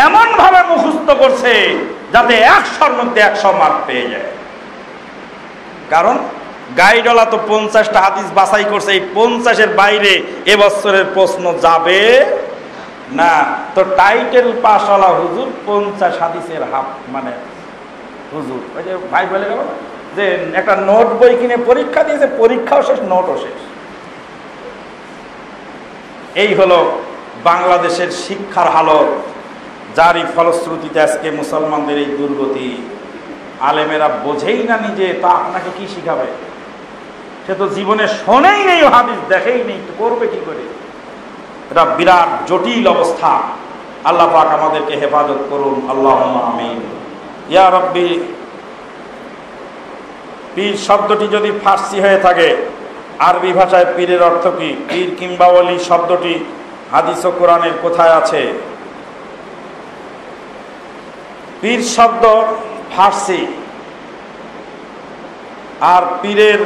এমন ভাবে মুখস্থ করছে যাতে 100-র মধ্যে 100 মার্ক পেয়ে যায়। কারণ গাইডওয়ালা তো 50টা হাদিস বাছাই করছে, এই 50-এর বাইরে এবছরের প্রশ্ন যাবে না। তো টাইটেল পাসওয়ালা হুজুর 50 হাদিসের মানে হুজুর, ওই যে ভাই বলে গেল যে একটা নোট বই কিনে পরীক্ষা দিয়েছে, পরীক্ষাও শেষ, নোটও শেষ। এই হলো বাংলাদেশের শিক্ষার হালত, যারই ফলশ্রুতিতে আজকে মুসলমানদের এই দুর্গতি। আলেমেরা বোঝেই না নিজে, তা আপনাকে কি শিখাবে? সে তো জীবনে শোনেই নেই, হাদিস দেখেই নেই, তো করবে কি করে? এটা বিরাট জটিল অবস্থা। আল্লাহ পাক আমাদেরকে হেফাজত করুন, আল্লাহুম্মা আমিন। ইয়া রাব্বি। পীর শব্দটি যদি ফার্সি হয়ে থাকে, আরবি ভাষায় পীরের অর্থ কি? পীর কিংবা ওলি শব্দটি হাদিস ও কোরআনের কোথায় আছে? পীর শব্দ ফার্সি, আর পীরের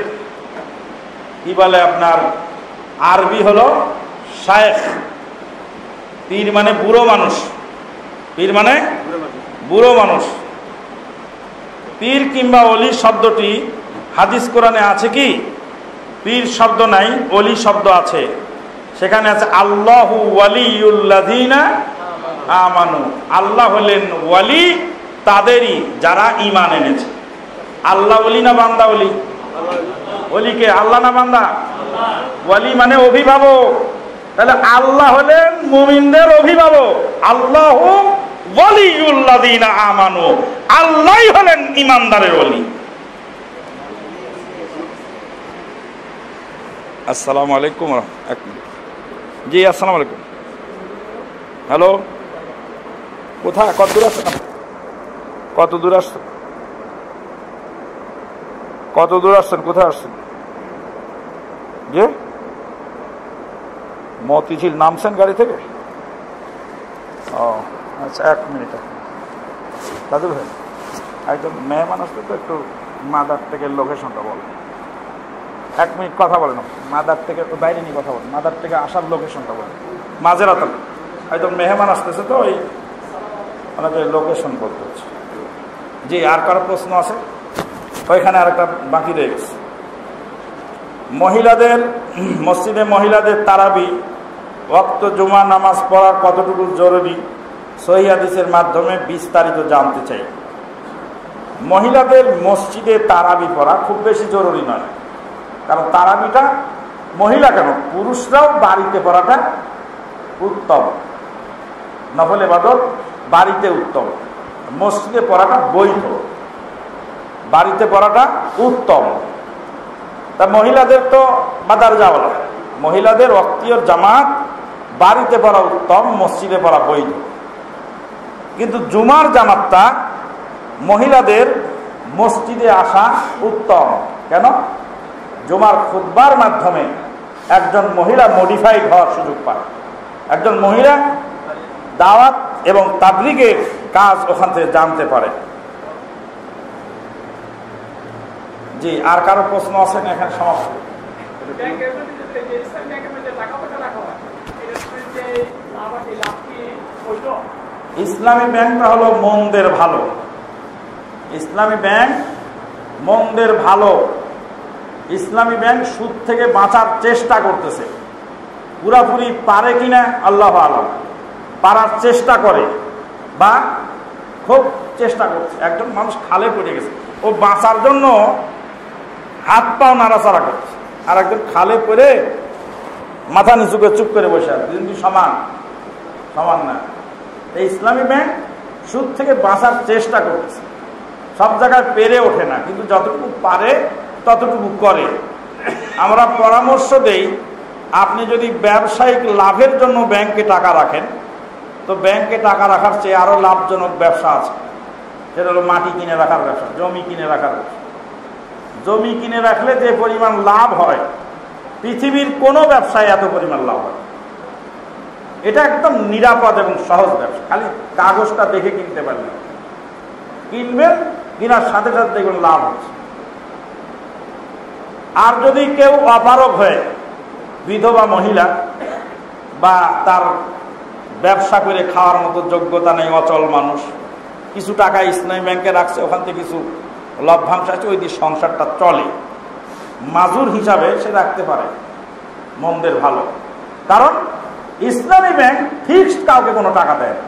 কি বলে আপনার আরবি হলো শায়েখ। পীর মানে বুড়ো মানুষ, পীর মানে বুড়ো মানুষ। পীর কিংবা অলি শব্দটি হাদিস কোরআনে আছে কি? পীর শব্দ নাই, অলি শব্দ আছে। সেখানে আছে আল্লাহু ওয়ালিউল্লাযিনা আমানু। আল্লাহ হলেন ওয়ালি তাদেরই যারা ঈমান এনেছে। আল্লাহ ওলি না বান্দা ওলি? ওলিকে আল্লাহ না বান্দা? ওয়ালি মানে অভিভাবক। তাহলে আল্লাহ হলেন মুমিনদের অভিভাবক। আল্লাহু ওয়ালিউল্লাযিনা আমানু, আল্লাহই হলেন ঈমানদারের ওলি। আসসালামু আলাইকুম। এক মিনিট। জি আসসালামু আলাইকুম। হ্যালো, কোথায়, কত দূর আসছেন? কত দূর আসছেন? কত দূর আসছেন? কোথায় আসছেন? যে মতিঝিল নামছেন গাড়ি থেকে? ও আচ্ছা, 1 মিনিট। দাদু ভাই, একজন মেহমান আসলে তো একটু মাদার থেকে লোকেশনটা বলেন। 1 মিনিট কথা বলেন। মাদার থেকে তো বাইরে নিয়ে কথা বলেন, মাদার থেকে আসার লোকেশনটা বলেন। মাঝেরাত একজন মেহমান আসতেছে, তো ওই ওনাকে লোকেশন বলতে হচ্ছে। জি, আর কারো প্রশ্ন আছে? ওইখানে আরেকটা বাকি রয়ে গেছে। মহিলাদের মসজিদে মহিলাদের তারাবি ওয়াক্ত জুমা নামাজ পড়া কতটুকু জরুরি? সহিহ হাদিসের মাধ্যমে বিস্তারিত জানতে চাই। মহিলাদের মসজিদে তারাবি পড়া খুব বেশি জরুরি নয়, কারণ তারাবিটা মহিলা কেন, পুরুষরাও বাড়িতে পড়াটা উত্তম। নফল ইবাদত বাড়িতে উত্তম, মসজিদে পড়াটা বৈধ, বাড়িতে পড়াটা উত্তম। তা মহিলাদের তো বাজার যাওয়া না, মহিলাদের ওয়াক্তীয় জামাত বাড়িতে পড়া উত্তম, মসজিদে পড়া বৈধ। কিন্তু জুমার জামাতটা মহিলাদের মসজিদে আসা উত্তম। কেন? জুমার খুতবার মাধ্যমে একজন মহিলা মডিফাইড হওয়ার সুযোগ পায়। একজন মহিলা দাওয়াত এবং তাবলীগের কাজ ওখান থেকে জানতে পারে। জি, আর কারো প্রশ্ন আছে না? এখানে সমস্যা ইসলামী ব্যাংকটা হলো মন্দের ভালো। ইসলামী ব্যাংক মন্দের ভালো। ইসলামী ব্যাংক সুদ থেকে বাঁচার চেষ্টা করতেছে, পুরাপুরি পারে কিনা আল্লাহু আলাম, পারার চেষ্টা করে বা খুব চেষ্টা করছে। একজন মানুষ খালে পড়ে গেছে, ও বাঁচার জন্য হাত পাও নাড়াচাড়া করছে, আর একজন খালে পড়ে মাথা নিচু করে চুপ করে বসে আছে, কিন্তু সমান সমান না। এই ইসলামী ব্যাংক সুদ থেকে বাঁচার চেষ্টা করছে, সব জায়গায় পেরে ওঠে না, কিন্তু যতটুকু পারে ততটুকু করে। আমরা পরামর্শ দেই, আপনি যদি ব্যবসায়িক লাভের জন্য ব্যাংকে টাকা রাখেন, তো ব্যাংকে টাকা রাখার চেয়ে আরো লাভজনক ব্যবসা আছে, সেটা হলো মাটি কিনে রাখার ব্যবসা, জমি কিনে রাখার ব্যবসা। জমি কিনে রাখলে যে পরিমাণ লাভ হয়, পৃথিবীর কোনো ব্যবসায় এত পরিমাণ লাভ হয়। এটা একদম নিরাপদ এবং সহজ ব্যবসা, খালি কাগজটা দেখে কিনতে পারবেন, কিনবেন, কেনার সাথে সাথে দেখবেন লাভ হচ্ছে। আর যদি কেউ অপারগ হয়ে, বিধবা মহিলা বা তার ব্যবসা করে খাওয়ার মতো যোগ্যতা নেই, অচল মানুষ, কিছু টাকা ইসলামী ব্যাংকে রাখছে, ওখান থেকে কিছু লভ্যাংশ আছে, ওই দিয়ে সংসারটা চলে, মাজুর হিসাবে সে রাখতে পারে, মন্দের ভালো। কারণ ইসলামী ব্যাংক ফিক্সড কাউকে কোনো টাকা দেয় না,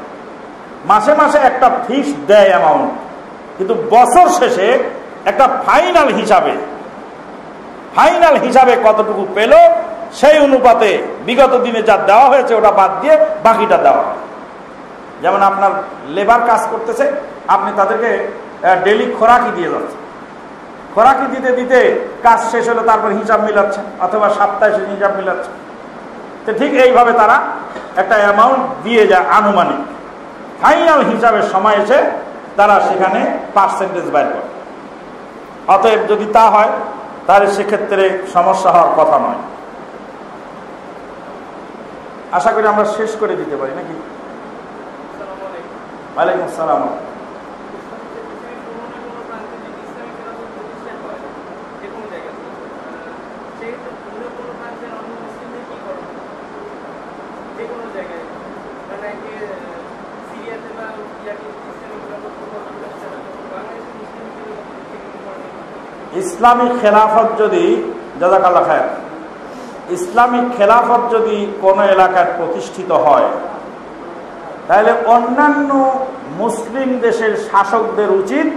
মাসে মাসে একটা ফিক্সড দেয় অ্যামাউন্ট, কিন্তু বছর শেষে একটা ফাইনাল হিসাবে কতটুকু পেল সেই অনুপাতে বিগত দিনে যা দেওয়া হয়েছে ওটা বাদ দিয়ে বাকিটা দেওয়া হয়। যেমন আপনার লেবার কাজ করতেছে, আপনি তাদেরকে ডেলি খোরাকি দিয়ে যাচ্ছেন, খোরাকি দিতে দিতে কাজ শেষ হলে তারপর হিসাব মিলাচ্ছেন, অথবা সপ্তাহে শেষে হিসাব মিলাচ্ছেন। তো ঠিক এইভাবে তারা একটা অ্যামাউন্ট দিয়ে যায় আনুমানিক, ফাইনাল হিসাবের সময় এসে তারা সেখানে পার্সেন্টেজ বাইর করে। অতএব যদি তা হয় তাহলে সেক্ষেত্রে সমস্যা হওয়ার কথা নয়। আশা করি আমরা শেষ করে দিতে পারি নাকি? ওয়ালাইকুম আসসালাম। ইসলামিক খেলাফত যদি, জাযাকাল্লাহ খায়ের, ইসলামিক খেলাফত যদি কোনো এলাকায় প্রতিষ্ঠিত হয়, তাহলে অন্যান্য মুসলিম দেশের শাসকদের উচিত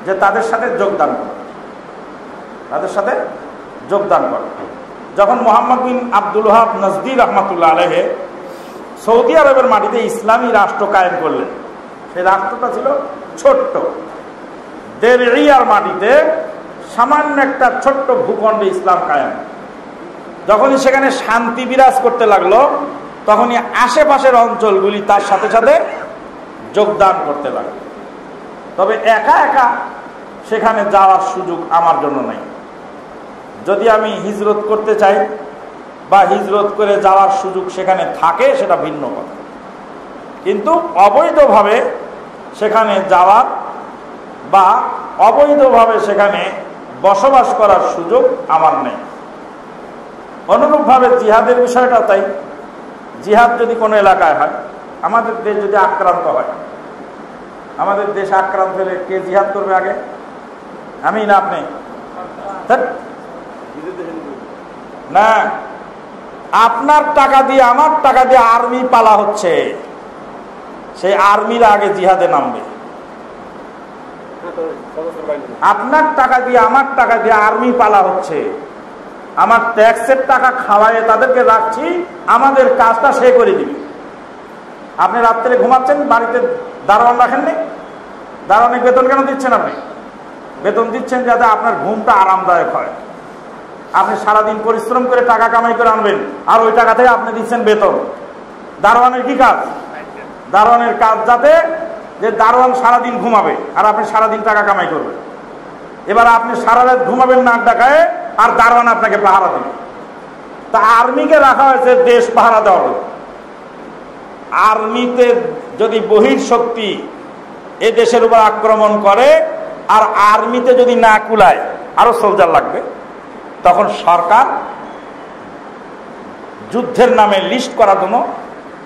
যে তাদের সাথে যোগদান করে। যখন মুহাম্মদ বিন আব্দুল ওয়াহাব নজদি রহমাতুল্লাহ আলাইহি সৌদি আরবের মাটিতে ইসলামী রাষ্ট্র কায়েম করলেন, সেই রাষ্ট্রটা ছিল ছোট্ট, দেরইয়ার মাটিতে সামান্য একটা ছোট্ট ভূখণ্ডে ইসলাম কায়েম। যখনই সেখানে শান্তি বিরাজ করতে লাগলো, তখনই আশেপাশের অঞ্চলগুলি তার সাথে সাথে যোগদান করতে লাগলো। তবে একা একা সেখানে যাওয়ার সুযোগ আমার জন্য নেই। যদি আমি হিজরত করতে চাই বা হিজরত করে যাওয়ার সুযোগ সেখানে থাকে, সেটা ভিন্ন কথা, কিন্তু অবৈধভাবে সেখানে যাওয়ার বা অবৈধভাবে সেখানে বসবাস করার সুযোগ আমার নেই। অনুরূপভাবে জিহাদের বিষয়টা তাই। জিহাদ যদি কোনো এলাকায় হয়, আমাদের দেশ যদি আক্রান্ত হয়, আমাদের দেশ আক্রান্ত হলে কে জিহাদ করবে আগে? আমি না আপনি? না, আপনার টাকা দিয়ে আমার টাকা দিয়ে আর্মি পালা হচ্ছে, সেই আর্মিরা আগে জিহাদে নামবে। আপনার টাকা দিয়ে আমার টাকা দিয়ে আর্মি পালা হচ্ছে, আমার ট্যাক্সের টাকা খাওয়ায় তাদেরকে রাখছি, আমাদের কাজটা সে করে দিবে। আপনি রাত্রে ঘুমাচ্ছেন, বাড়িতে দারোয়ান রাখেননি, দারোয়ানের বেতন কেন দিচ্ছেন? আপনি বেতন দিচ্ছেন যাতে আপনার ঘুমটা আরামদায়ক হয়। আপনি সারাদিন পরিশ্রম করে টাকা কামাই করে আনবেন, আর ওই টাকা থেকে আপনি দিচ্ছেন বেতন। দারোয়ানের কি কাজ? দারোয়ানের কাজ যাতে যে দারোয়ান সারাদিন ঘুমাবে আর আপনি সারাদিন টাকা কামাই করবেন। এবার আপনি সারা রাত ঘুমাবেন না আড্ডা খায়, আর দারোয়ান আপনাকে পাহারা দেবে। তা আর্মিকে রাখা হয়েছে দেশ পাহারা দেওয়ার জন্য। আর্মিতে যদি বহির্শক্তি এই দেশের উপর আক্রমণ করে আর আর্মিতে যদি না কুলায়, আরো সোলজার লাগবে, তখন সরকার যুদ্ধের নামে লিস্ট করার জন্য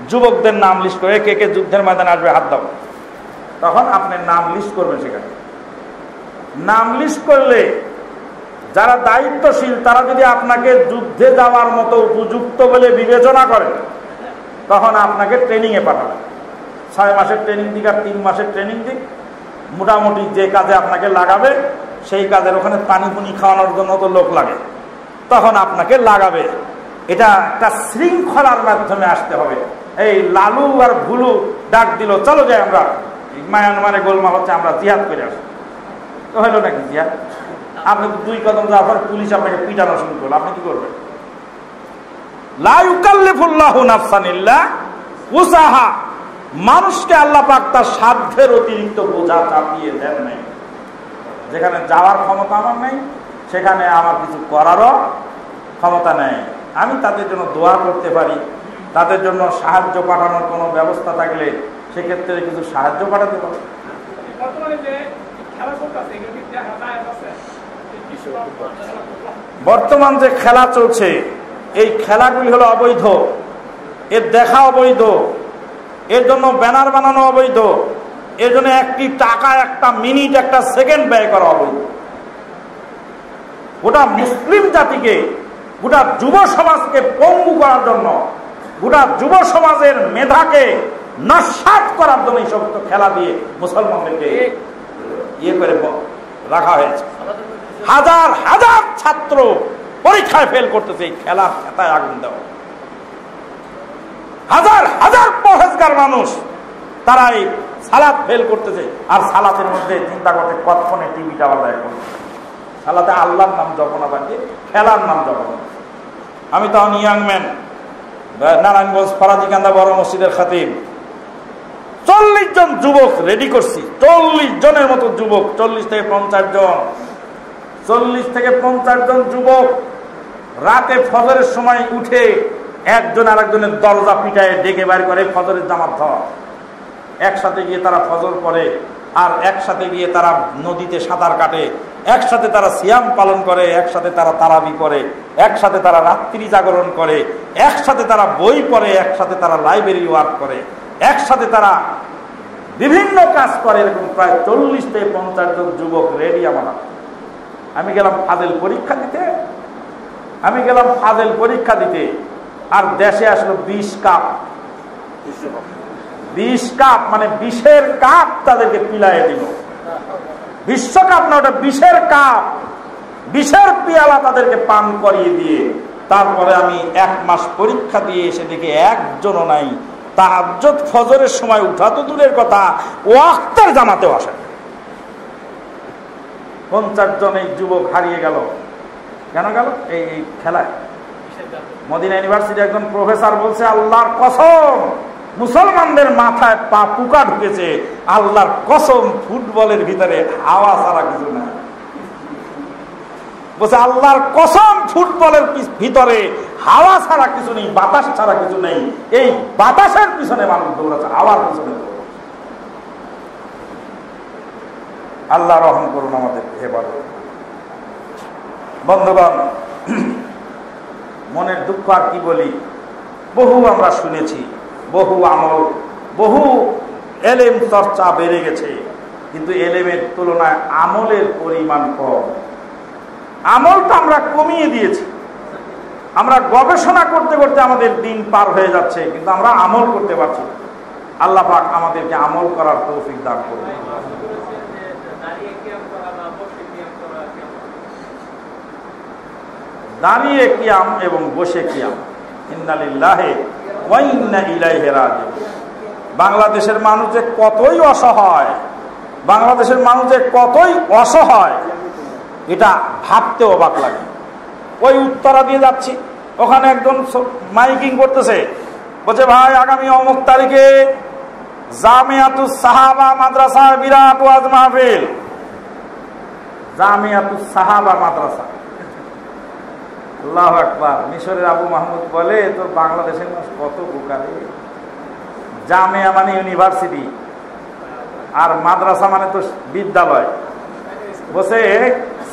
যুবকদের নাম লিস্ট করে, কে কে যুদ্ধের ময়দানে আসবে হাত দাও, তখন আপনি নাম লিস্ট করবেন। সেখানে নাম লিস্ট করলে যারা দায়িত্বশীল তারা যদি আপনাকে যুদ্ধে যাওয়ার মতো উপযুক্ত বলে বিবেচনা করে, তখন আপনাকে ট্রেনিংয়ে পাঠাবে। 6 মাসের ট্রেনিং দিক আর 3 মাসের ট্রেনিং দিক, মোটামুটি যে কাজে আপনাকে লাগাবে সেই কাজের ওখানে পানি পুনি খাওয়ানোর জন্য তো লোক লাগে, তখন আপনাকে লাগাবে। এটা একটা শৃঙ্খলার মাধ্যমে আসতে হবে। এই লালু আর ভুলু ডাক দিল, চলো যাই আমরা মায়ানমারে গোলমাল হচ্ছে, আমরা জিহাদ করে আসি, তো হলো নাকি জিহাদ? আপনি 2 কদম যাওয়ার পর পুলিশ আপনাকে পিটানো শুরু করলো, আপনি কি করবেন? লা ইউকাল্লিফুল্লাহু নাফসান ইল্লা উসাহা। মানুষকে আল্লাহ পাক তার সাধ্যের অতিরিক্ত বোঝা চাপিয়ে দেন নাই। যেখানে যাওয়ার ক্ষমতা আমার নেই, সেখানে আমার কিছু করারও ক্ষমতা নেই। আমি তাদের জন্য দোয়া করতে পারি, তাদের জন্য সাহায্য পাঠানোর কোনো ব্যবস্থা থাকলে সেক্ষেত্রে কিছু সাহায্য পাঠাতে পারি। বর্তমান যে খেলা চলছে, এই খেলাগুলি হলো অবৈধ, এর দেখা অবৈধ, এর জন্য ব্যানার বানানো অবৈধ, এর জন্য একটি টাকা, একটা মিনিট, একটা সেকেন্ড ব্যয় করা অবৈধ। গোটা মুসলিম জাতিকে, গোটা যুব সমাজকে পঙ্গু করার জন্য, গোটা যুব সমাজের মেধাকে নস্যাৎ করার জন্য এই সমস্ত খেলা দিয়ে মুসলমানদেরকে ইয়ে করে রাখা হয়েছে। হাজার হাজার ছাত্র পরীক্ষায় ফেল করতেছে এই খেলার খেতায় আগুন দেওয়া। হাজার হাজার পরহেজগার মানুষ তারা এই সালাত ফেল করতেছে, আর সালাতের মধ্যে চিন্তা করতে কতক্ষণে টিভিটা আলাদা এখন সালাতে আল্লাহর নাম জপো না, বাকি খেলার নাম জপো না। আমি তখন ইয়াং ম্যান, নারায়ণগঞ্জ ফরাজিকান্দা বড় মসজিদের খাতিব, 40 জন যুবক রেডি করছি, 40 জনের মতো যুবক, 40 থেকে 50 জন, 40 থেকে 50 জন যুবক রাতে ফজরের সময় উঠে একজন আরেকজনের দরজা পিটায় ডেকে বাইর করে ফজরের জামাত ধর। একসাথে গিয়ে তারা ফজর করে, আর একসাথে গিয়ে তারা নদীতে সাঁতার কাটে, একসাথে তারা সিয়াম পালন করে, একসাথে তারা তারাবি করে, একসাথে তারা রাত্রি জাগরণ করে, একসাথে তারা বই পড়ে, একসাথে তারা লাইব্রেরি ওয়ার্ক করে, একসাথে তারা বিভিন্ন কাজ করে। এরকম প্রায় 40 থেকে 50 জন যুবক রেডি আমার। আমি গেলাম ফাজেল পরীক্ষা দিতে, আর দেশে আসলো 20 কাপ, 20 কাপ মানে 20-এর কাপ তাদেরকে পিলাইয়ে দিল। বিশ্বকাপ না, ওটা 20-এর কাপ, 20-এর পিয়ালা তাদেরকে পান করিয়ে দিয়ে তারপরে আমি 1 মাস পরীক্ষা দিয়ে এসে দেখি একজনও নাই তাহাজ্জুদ ফজরের সময় উঠা তো দূরের কথা, ওয়াক্তের জামাতেও আসে। 50 জন এই যুবক হারিয়ে গেল। কেন গেল? এই খেলায়। মদিনা ইউনিভার্সিটি একজন প্রফেসর বলছে, আল্লাহর কসম মুসলমানদের মাথায় পোকা ঢুকেছে, আল্লাহর কসম ফুটবলের ভিতরে হাওয়া ছাড়া কিছু নাই। বলছে আল্লাহর কসম ফুটবলের ভিতরে হাওয়া ছাড়া কিছু নেই, বাতাস ছাড়া কিছু নেই। এই বাতাসের পিছনে মানুষ দৌড়াচ্ছে, হাওয়ার পিছনে দৌড়াচ্ছে। আল্লাহ রহম করুন আমাদের। এবার বন্ধুগণ, মনের দুঃখ আর কি বলি, বহু আমরা শুনেছি, বহু আমল, বহু এলেম চর্চা বেড়ে গেছে, কিন্তু এলেমের তুলনায় আমলের পরিমাণ কম। আমলটা আমরা কমিয়ে দিয়েছি। আমরা গবেষণা করতে করতে আমাদের দিন পার হয়ে যাচ্ছে, কিন্তু আমরা আমল করতে পারছি। আল্লাহ পাক আমাদেরকে আমল করার তৌফিক দান করুন। দাঁড়িয়ে কিয়াম এবং বসে কিয়াম, ইন্না লিল্লাহি ওয়া ইন্না ইলাইহি রাজিউন। বাংলাদেশের মানুষ যে কতই অসহায়, বাংলাদেশের মানুষ যে কতই অসহায়, এটা ভাবতে অবাক লাগে। ওই উত্তরা দিয়ে যাচ্ছি, ওখানে একজন মাইকিং করতেছে, বলছে ভাই আগামী অমুক তারিখে জামিয়াতুস সাহাবা মাদ্রাসার বিরাট ওয়াজ মাহফিল। জামিয়াতুস সাহাবা মাদ্রাসা, আল্লাহু আকবার। মিশরের আবু মাহমুদ বলে, তোর বাংলাদেশের মানুষ কত বোকা রে, জামিয়া মানে ইউনিভার্সিটি, আর মাদ্রাসা মানে তো বিদ্যালয়। বলছে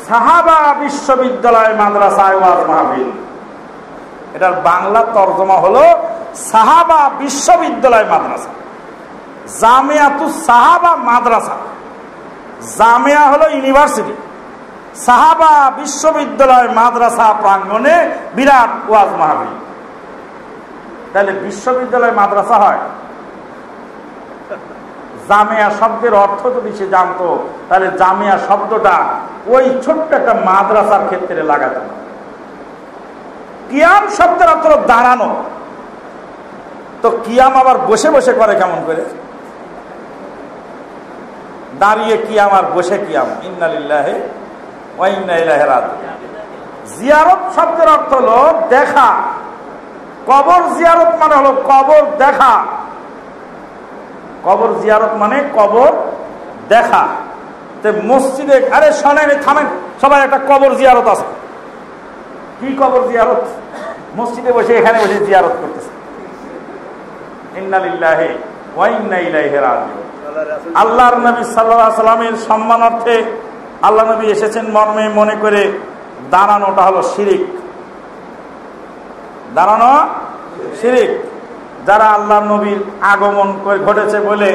সাহাবা বিশ্ববিদ্যালয় মাদ্রাসায় ওয়াজ মাহফিল, এটার বাংলা তর্জমা হলো সাহাবা বিশ্ববিদ্যালয় মাদ্রাসা। জামিয়াতুস সাহাবা মাদ্রাসা, জামিয়া হলো ইউনিভার্সিটি, সাহাবা বিশ্ববিদ্যালয় মাদ্রাসা প্রাঙ্গণে বিরাট ওয়াজ মাহফিল। তাহলে বিশ্ববিদ্যালয় মাদ্রাসা হয়? জামিয়া শব্দের অর্থ যদি সে জানতো তাহলে জামিয়া শব্দটা ওই ছোট্ট একটা মাদ্রাসার ক্ষেত্রে লাগাতো না। কিয়াম শব্দের অর্থ দাঁড়ানো, তো কিয়াম আবার বসে বসে করে কেমন করে? দাঁড়িয়ে কিয়াম আর বসে কিয়াম, ইন্না লিল্লাহি ওয়া ইন্না ইলাইহি রাজিউন। জিয়ারত শব্দের অর্থ হলো দেখা, কবর জিয়ারত মানে হলো কবর দেখা, কবর জিয়ারত মানে কবর দেখা। মসজিদে, আরে শোনেন থামেন সবাই, একটা কবর জিয়ারত আছে। কি কবর জিয়ারত? মসজিদে বসে এখানে বসে জিয়ারত করতেছে। ইন্না লিল্লাহি ওয়া ইন্না ইলাইহি রাজিউন। আল্লাহর নবী সাল্লাল্লাহু আলাইহি সাল্লামের সম্মানার্থে আল্লাহ নবী এসেছেন মর্মে মনে করে দাঁড়ানোটা হলো শিরিক। দাঁড়ানো শিরিক। যারা আল্লাহর নবীর আগমন ঘটেছে বলে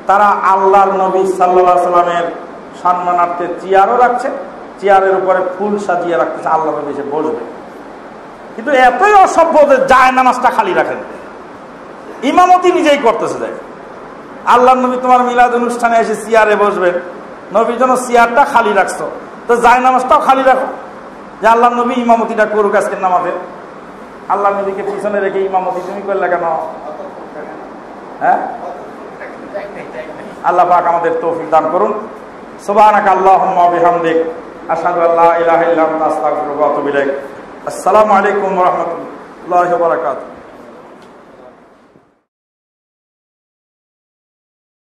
তারা আল্লাহর নবী সাল্লাল্লাহু আলাইহি সাল্লামের সম্মানার্থে চেয়ারও রাখছে, চেয়ারের উপরে ফুল সাজিয়ে রাখতেছে, আল্লাহ নবী এসে বসবে। কিন্তু এতই অসভ্য যে যায় নামাজটা খালি রাখেন, ইমামতি নিজেই করতেছে। যায় আল্লাহর নবী তোমার মিলাদ অনুষ্ঠানে এসে চেয়ারে বসবেন, নবীর জন্য চেয়ারটা খালি রাখছো, তো যায় নামাজটাও খালি রাখো, যে আল্লাহর নবী ইমামতিটা করুক আজকের নামাজে। আল্লাহ নবীকে পিছনে রেখে ইমামতি তুমি করলে কেন? হ্যাঁ, আল্লাহ পাক আমাদের তৌফিক দান করুন। সুবহানাকা আল্লাহুম্মা ওয়া বিহামদিক আশহাদু আল্লা ইলাহা ইল্লা আনতা আস্তাগফিরুকা ওয়া আতুবু ইলাইক। আসসালামু আলাইকুম ওয়া রাহমাতুল্লাহি ওয়া বারাকাতুহু।